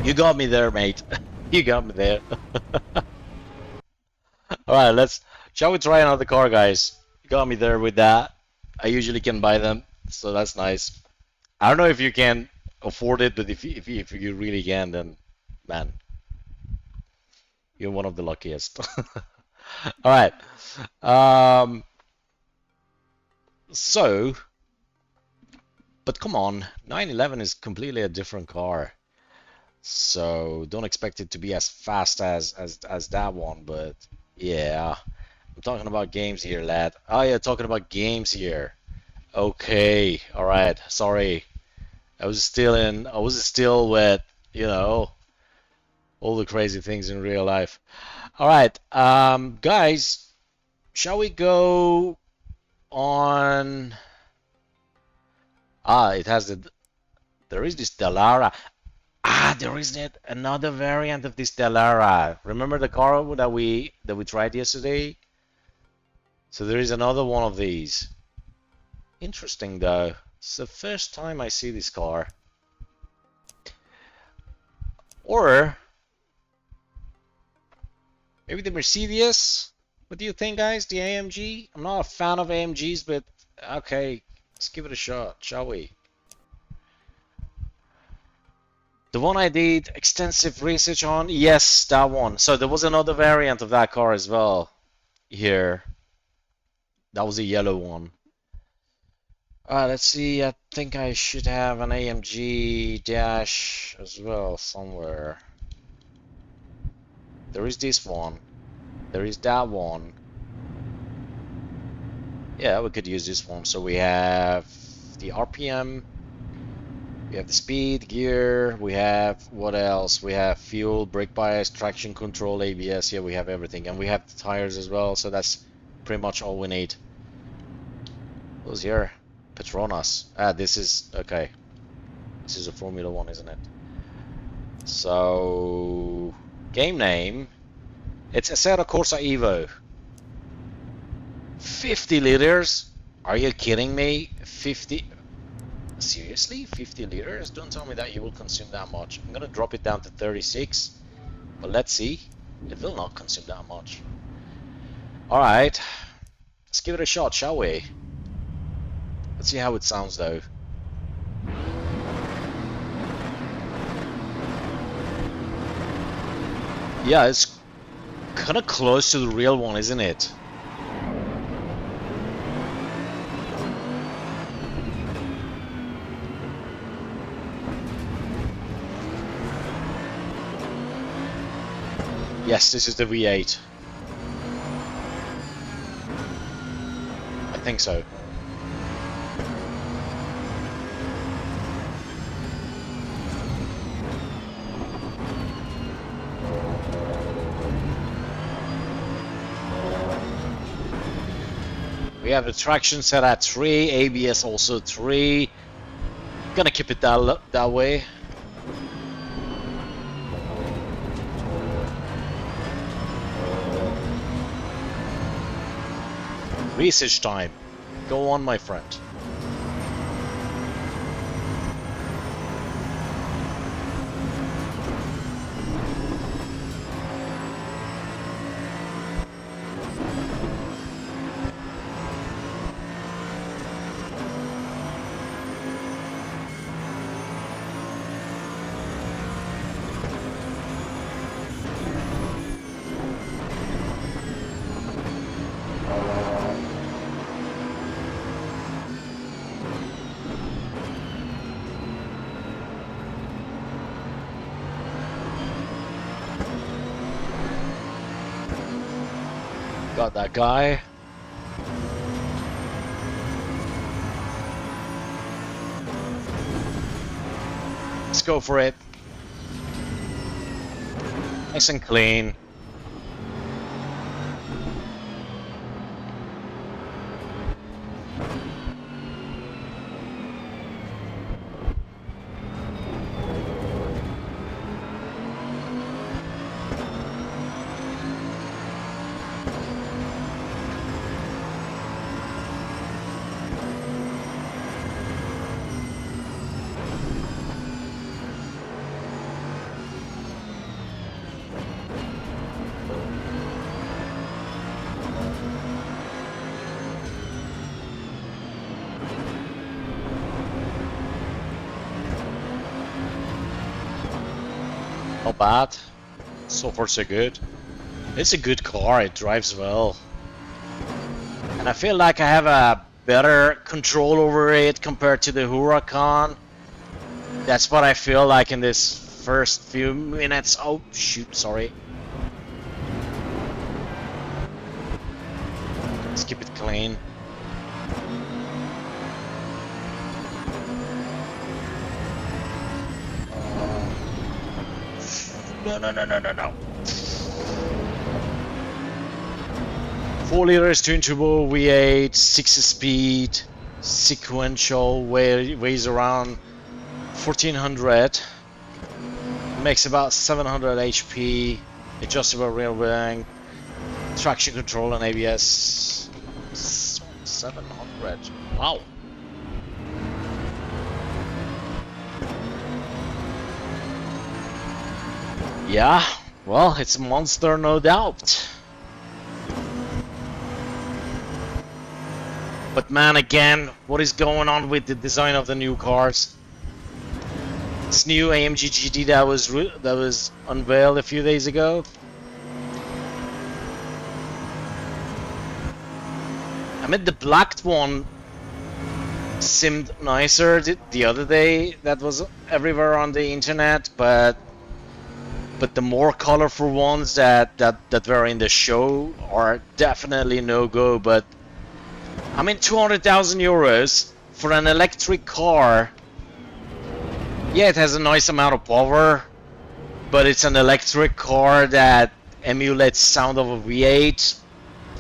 You got me there, mate. You got me there. Alright, shall we try another car, guys? You got me there with that. I usually can buy them, so that's nice. I don't know if you can afford it, but if you really can, then man, you're one of the luckiest. Alright. So, but come on, 911 is completely a different car. So don't expect it to be as fast as that one, but yeah. I'm talking about games here, lad. Oh yeah, talking about games here. Okay, alright, sorry. I was still with, you know, all the crazy things in real life. Alright, guys, shall we go on? It has there is this Dallara. There is another variant of this Dallara. Remember the car that we tried yesterday? So there is another one of these. Interesting though. It's the first time I see this car. Or maybe the Mercedes? What do you think, guys? The AMG? I'm not a fan of AMGs, but okay, let's give it a shot, shall we? The one I did extensive research on, yes, that one. So there was another variant of that car as well here. That was a yellow one. Let's see, I think I should have an AMG dash as well somewhere. There is this one. There is that one. Yeah, we could use this one. So we have the RPM. We have the speed, gear, we have, what else? We have fuel, brake bias, traction control, ABS, yeah, we have everything. And we have the tires as well, so that's pretty much all we need. Who's here? Petronas. This is, okay. This is a Formula 1, isn't it? So, game name, it's Assetto Corsa EVO. 50 liters? Are you kidding me? 50... Seriously? 50 liters? Don't tell me that you will consume that much. I'm gonna drop it down to 36. But let's see. It will not consume that much. Alright. Let's give it a shot, shall we? Let's see how it sounds though. Yeah, it's kinda close to the real one, isn't it? Yes, this is the V8. I think so. We have the traction set at 3, ABS also 3. Gonna keep it that way. Research time. Go on, my friend. Got that guy. Let's go for it. Nice and clean. Not bad. So far so good. It's a good car, it drives well. And I feel like I have a better control over it compared to the Huracan. That's what I feel like in this first few minutes. Oh shoot, sorry. Let's keep it clean. No. 4 liters twin turbo V8, 6-speed, sequential, weighs around 1400, makes about 700 HP, adjustable rear wing, traction control and ABS 700. Wow. Yeah, well, it's a monster, no doubt. But man, again, what is going on with the design of the new cars? This new AMG GT that was unveiled a few days ago. I mean, the black one seemed nicer the other day. That was everywhere on the internet, but the more colorful ones that were in the show are definitely no-go. But I mean, 200,000 euros for an electric car. Yeah, it has a nice amount of power, but it's an electric car that emulates sound of a V8.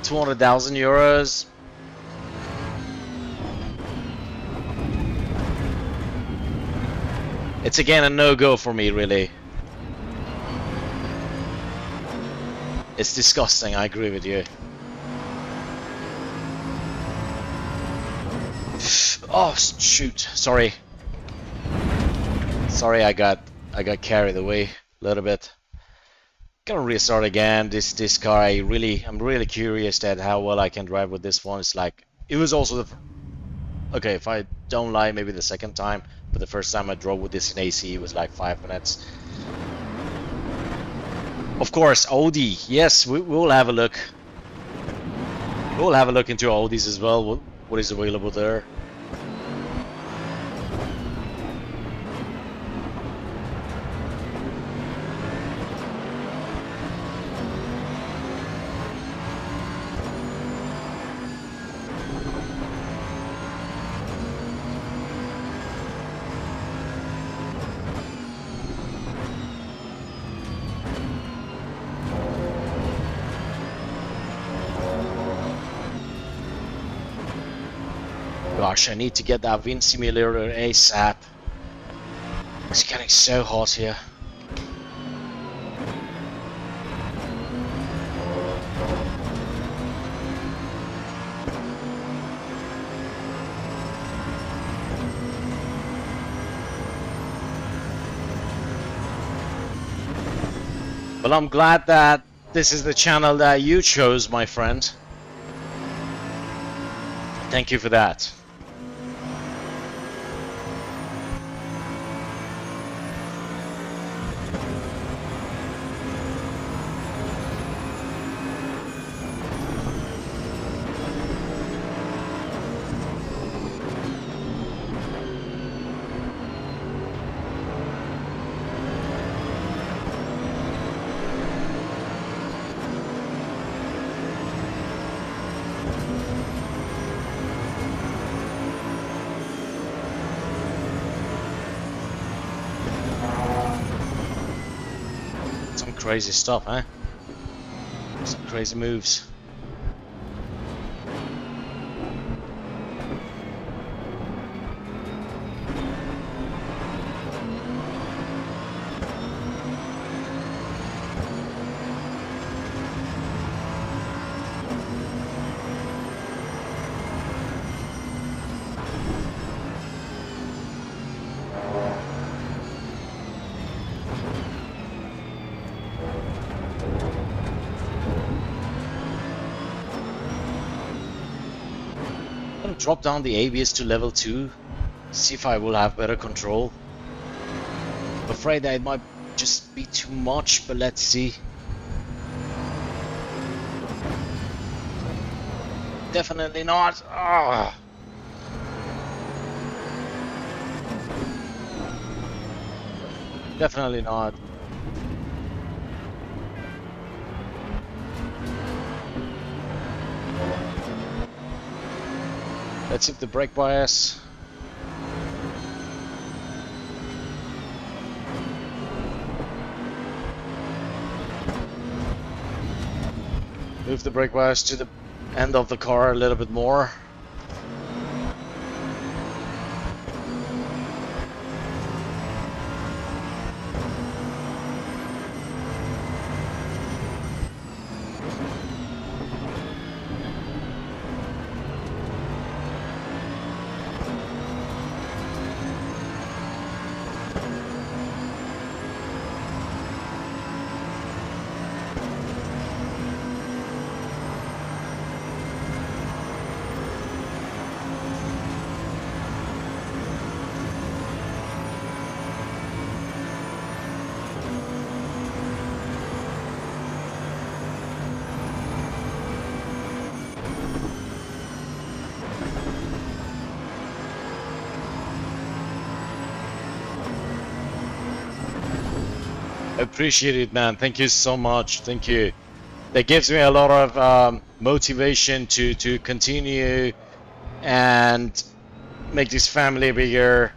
200,000 euros. It's again a no-go for me, really. It's disgusting, I agree with you. Oh shoot, sorry. Sorry, I got carried away a little bit. Gonna restart again. This car, I'm really curious at how well I can drive with this one. It's like, it was also the, okay, if I don't lie, maybe the second time, but the first time I drove with this in AC, it was like 5 minutes. Of course, Audi. Yes, we will have a look. We'll have a look into Audis as well. What is available there? Gosh, I need to get that wind simulator ASAP. It's getting so hot here. Well, I'm glad that this is the channel that you chose, my friend. Thank you for that. Some crazy stuff, huh? Some crazy moves. Drop down the ABS to level 2, see if I will have better control. I'm afraid that it might just be too much, but let's see. Definitely not. Ah. Definitely not. Let's hit the brake bias. Move the brake bias to the end of the car a little bit more. Appreciate it, man. Thank you so much. Thank you. That gives me a lot of motivation to continue and make this family bigger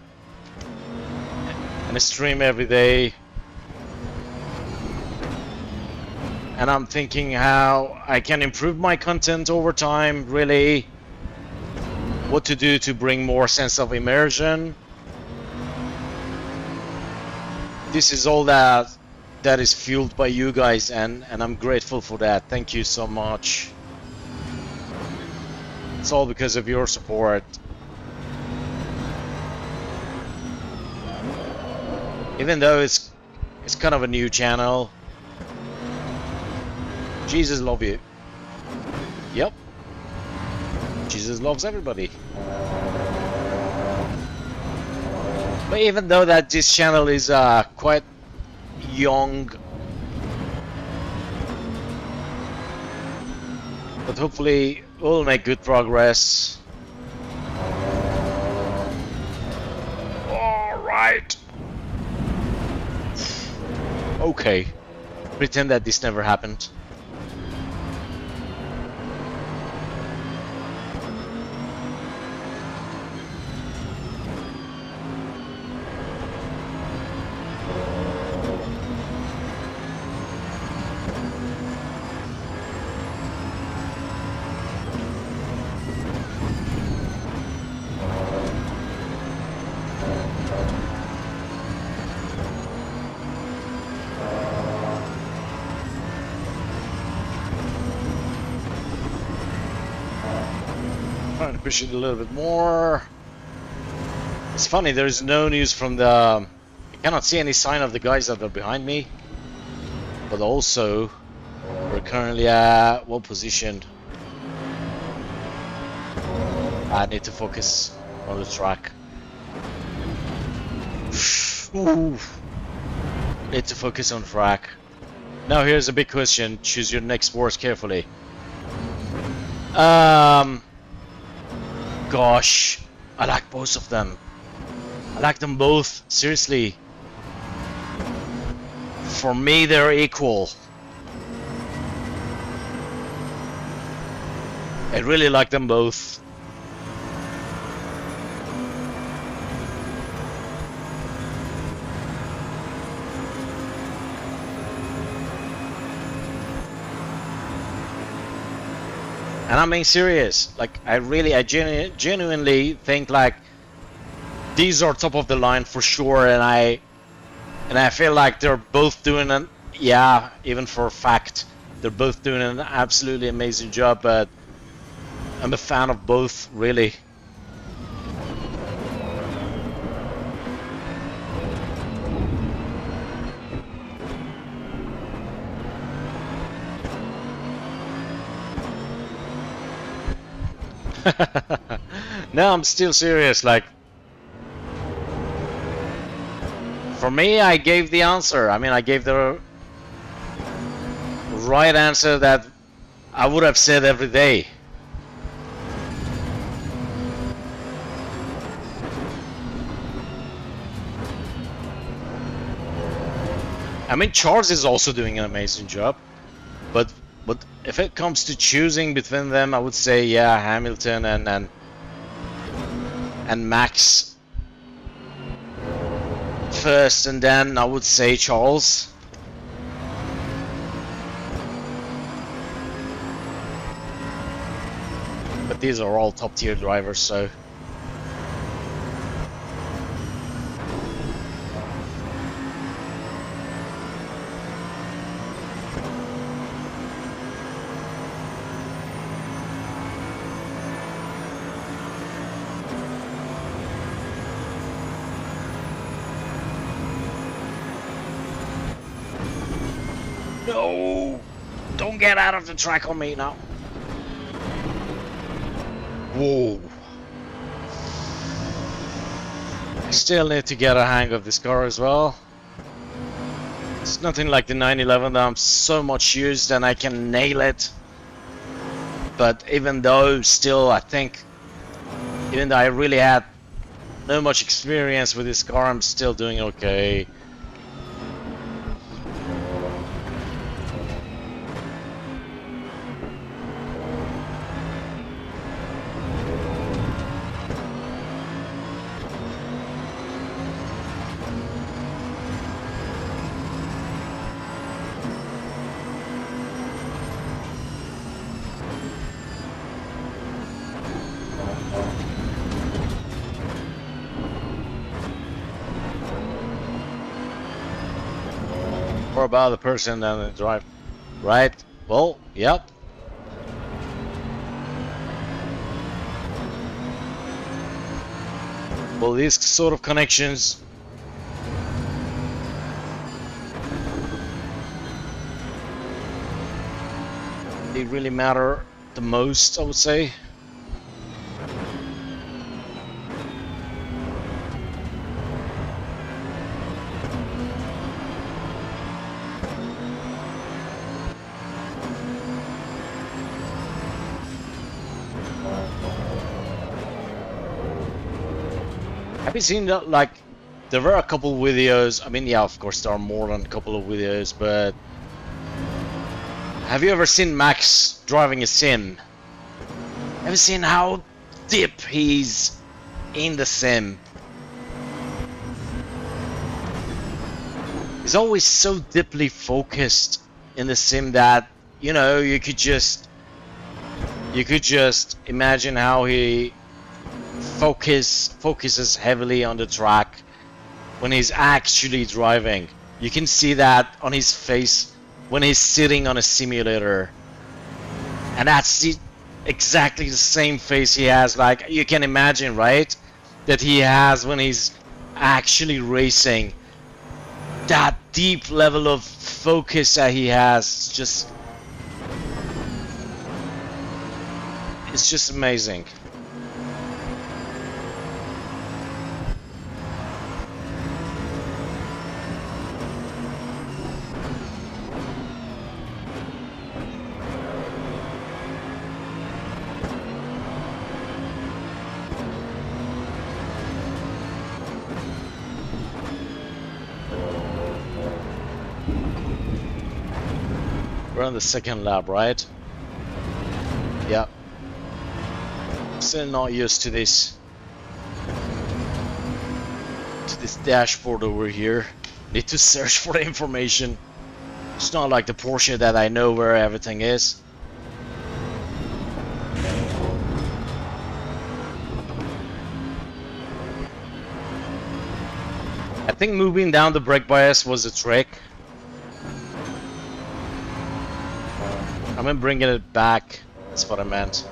and stream every day. And I'm thinking how I can improve my content over time, really. What to do to bring more sense of immersion. This is all that is fueled by you guys, and I'm grateful for that. Thank you so much. It's all because of your support. Even though it's kind of a new channel. Jesus love you. Yep. Jesus loves everybody. But even though that this channel is quite young, but hopefully we'll make good progress. All right. Okay. Pretend that this never happened. trying to push it a little bit more. It's funny, there is no news from the... I cannot see any sign of the guys that are behind me. But also, we're currently well positioned. I need to focus on the track. Ooh. Need to focus on track. Now here's a big question. Choose your next words carefully. Gosh, I like both of them. I like them both, seriously. For me, they're equal. I really like them both. And I'm being serious. Like, I genuinely think like these are top of the line for sure, and I feel like they're both doing an even for a fact, they're both doing an absolutely amazing job. But I'm a fan of both, really. No, I'm still serious. Like, for me, I gave the answer. I mean, I gave the right answer that I would have said every day. I mean, Charles is also doing an amazing job, but if it comes to choosing between them, I would say Hamilton and Max first, and then I would say Charles. But these are all top tier drivers, so. No! Don't get out of the track on me now. Whoa. I still need to get a hang of this car as well. It's nothing like the 911 that I'm so much used and I can nail it. But even though, still, I think, even though I really had no much experience with this car, I'm still doing okay. Or about the person and the drive, right? Well, yep. Well, these sort of connections they really matter the most, I would say. Have you seen that? Like, there were a couple videos. I mean, yeah, of course there are more than a couple of videos, but have you ever seen Max driving a sim? Have you seen how deep he's in the sim? He's always so deeply focused in the sim that, you know, you could just imagine how he focuses heavily on the track when he's actually driving. You can see that on his face when he's sitting on a simulator, and exactly the same face he has, like you can imagine, right? That he has when he's actually racing. That deep level of focus that he has, it's just amazing. We're on the second lap, right? Yeah. Still not used to this. To this dashboard over here. Need to search for the information. It's not like the Porsche that I know where everything is. I think moving down the brake bias was a trick. I mean bringing it back, that's what I meant.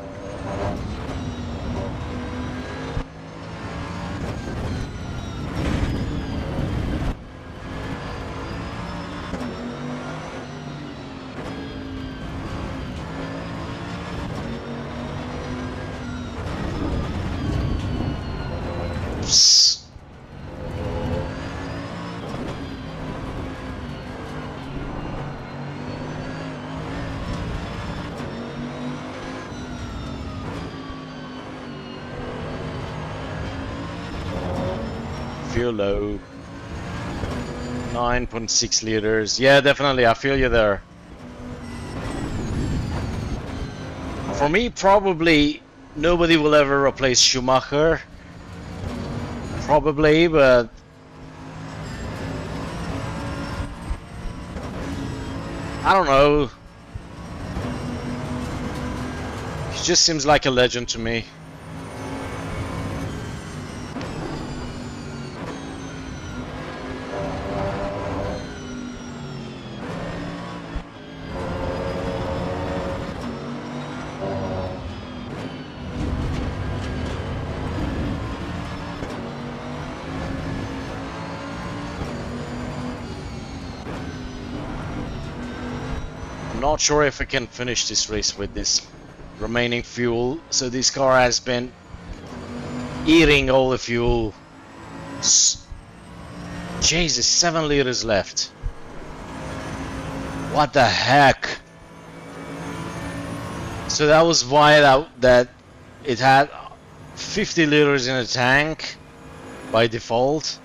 Psst. Feel low. 9.6 liters. Yeah, definitely, I feel you there. For me, probably nobody will ever replace Schumacher. Probably, but I don't know. He just seems like a legend to me. Not sure if I can finish this race with this remaining fuel. So this car has been eating all the fuel. Jesus, 7 liters left. What the heck? So that was why that it had 50 liters in the tank by default.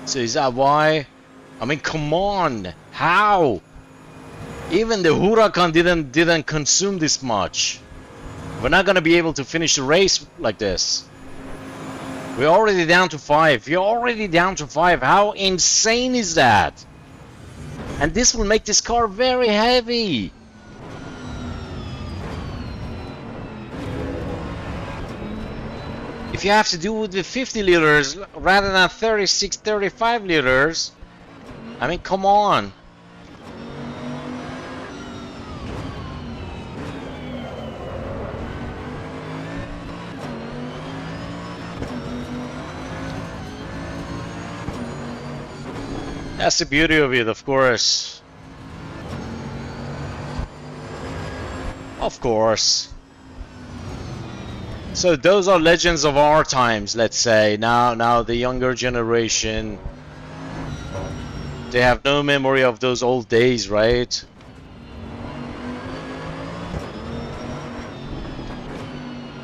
So is that why? I mean, come on, how? Even the Huracan didn't consume this much. We're not gonna be able to finish the race like this. We're already down to 5. You're already down to 5. How insane is that? And this will make this car very heavy. If you have to do it with 50 liters rather than 36, 35 liters, I mean, come on. That's the beauty of it, of course. Of course. So those are legends of our times, let's say. Now the younger generation, they have no memory of those old days, right?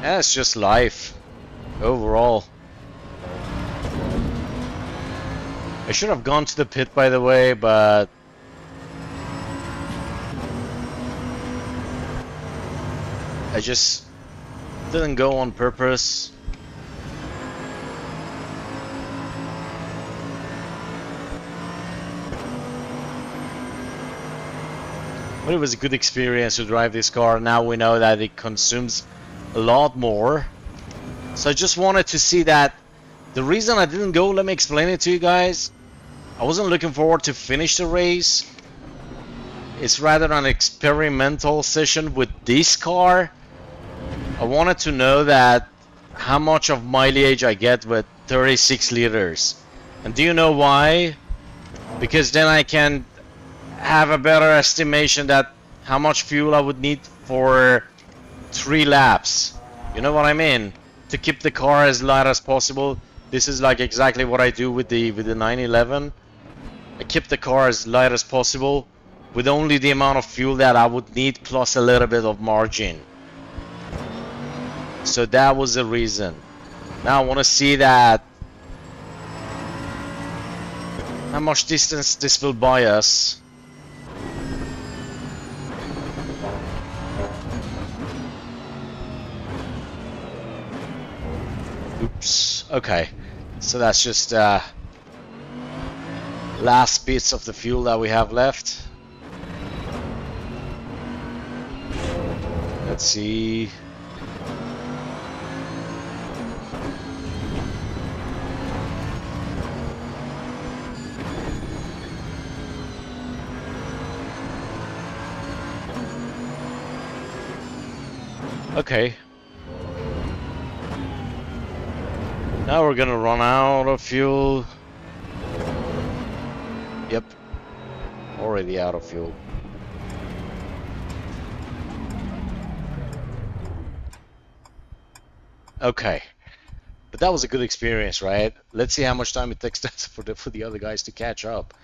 That's just life overall. I should have gone to the pit, by the way, but I just didn't go on purpose. But it was a good experience to drive this car. Now we know that it consumes a lot more. So I just wanted to see that. The reason I didn't go, let me explain it to you guys. I wasn't looking forward to finish the race. It's rather an experimental session with this car. I wanted to know that how much of mileage I get with 36 liters. And do you know why? Because then I can have a better estimation that how much fuel I would need for 3 laps. You know what I mean? To keep the car as light as possible. This is like exactly what I do with the 911. I keep the car as light as possible with only the amount of fuel that I would need plus a little bit of margin. So that was the reason. Now I want to see that how much distance this will buy us. Oops. Okay. So that's just last bits of the fuel that we have left. Let's see. Okay. Now we're gonna run out of fuel. Yep. Already out of fuel. Okay. But that was a good experience, right? Let's see how much time it takes for the other guys to catch up.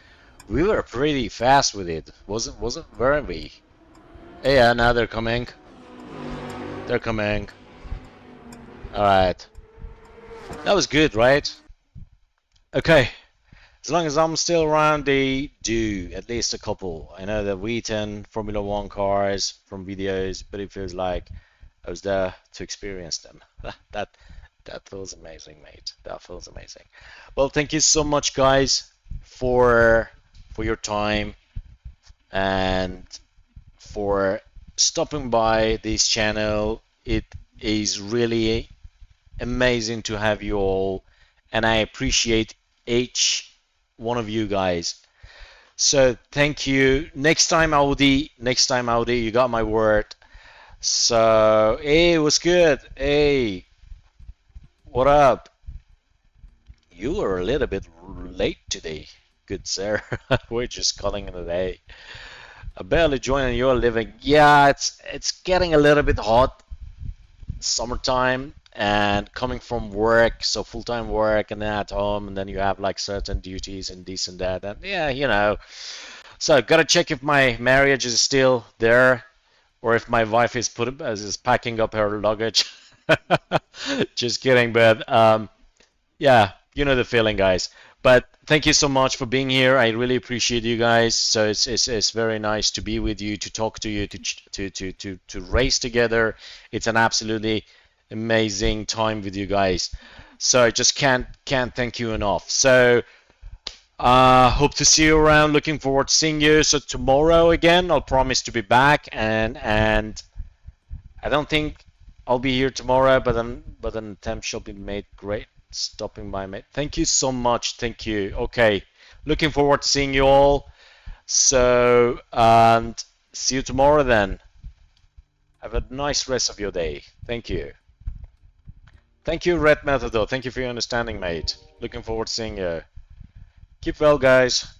We were pretty fast with it. Wasn't weren't we? Yeah, now they're coming. They're coming. Alright. That was good, right? Okay. As long as I'm still around, they do at least a couple. I know that V10 Formula 1 cars from videos, but it feels like I was there to experience them. That feels amazing, mate. That feels amazing. Well, thank you so much, guys, for your time and for stopping by this channel. It is really amazing to have you all, and I appreciate each one of you guys. So thank you. Next time Audi, you got my word. So hey, what's good? Hey, what up? You were a little bit late today, good sir. We're just calling it a day. I barely joining your living. Yeah, it's getting a little bit hot. Summertime and coming from work, so full-time work, and then at home, and then you have like certain duties and this and that, and yeah, you know. So gotta check if my marriage is still there, or if my wife is packing up her luggage. Just kidding, but yeah, you know the feeling, guys. But thank you so much for being here. I really appreciate you guys. So it's very nice to be with you, to talk to you, to race together. It's an absolutely amazing time with you guys. So I just can't thank you enough. So hope to see you around. Looking forward to seeing you. So tomorrow again, I'll promise to be back, and I don't think I'll be here tomorrow, but an attempt shall be made. Great stopping by, mate. Thank you so much. Thank you. Okay, looking forward to seeing you all. So and see you tomorrow then. Have a nice rest of your day. Thank you. Thank you, Red Matador. Thank you for your understanding, mate. Looking forward to seeing you. Keep well, guys.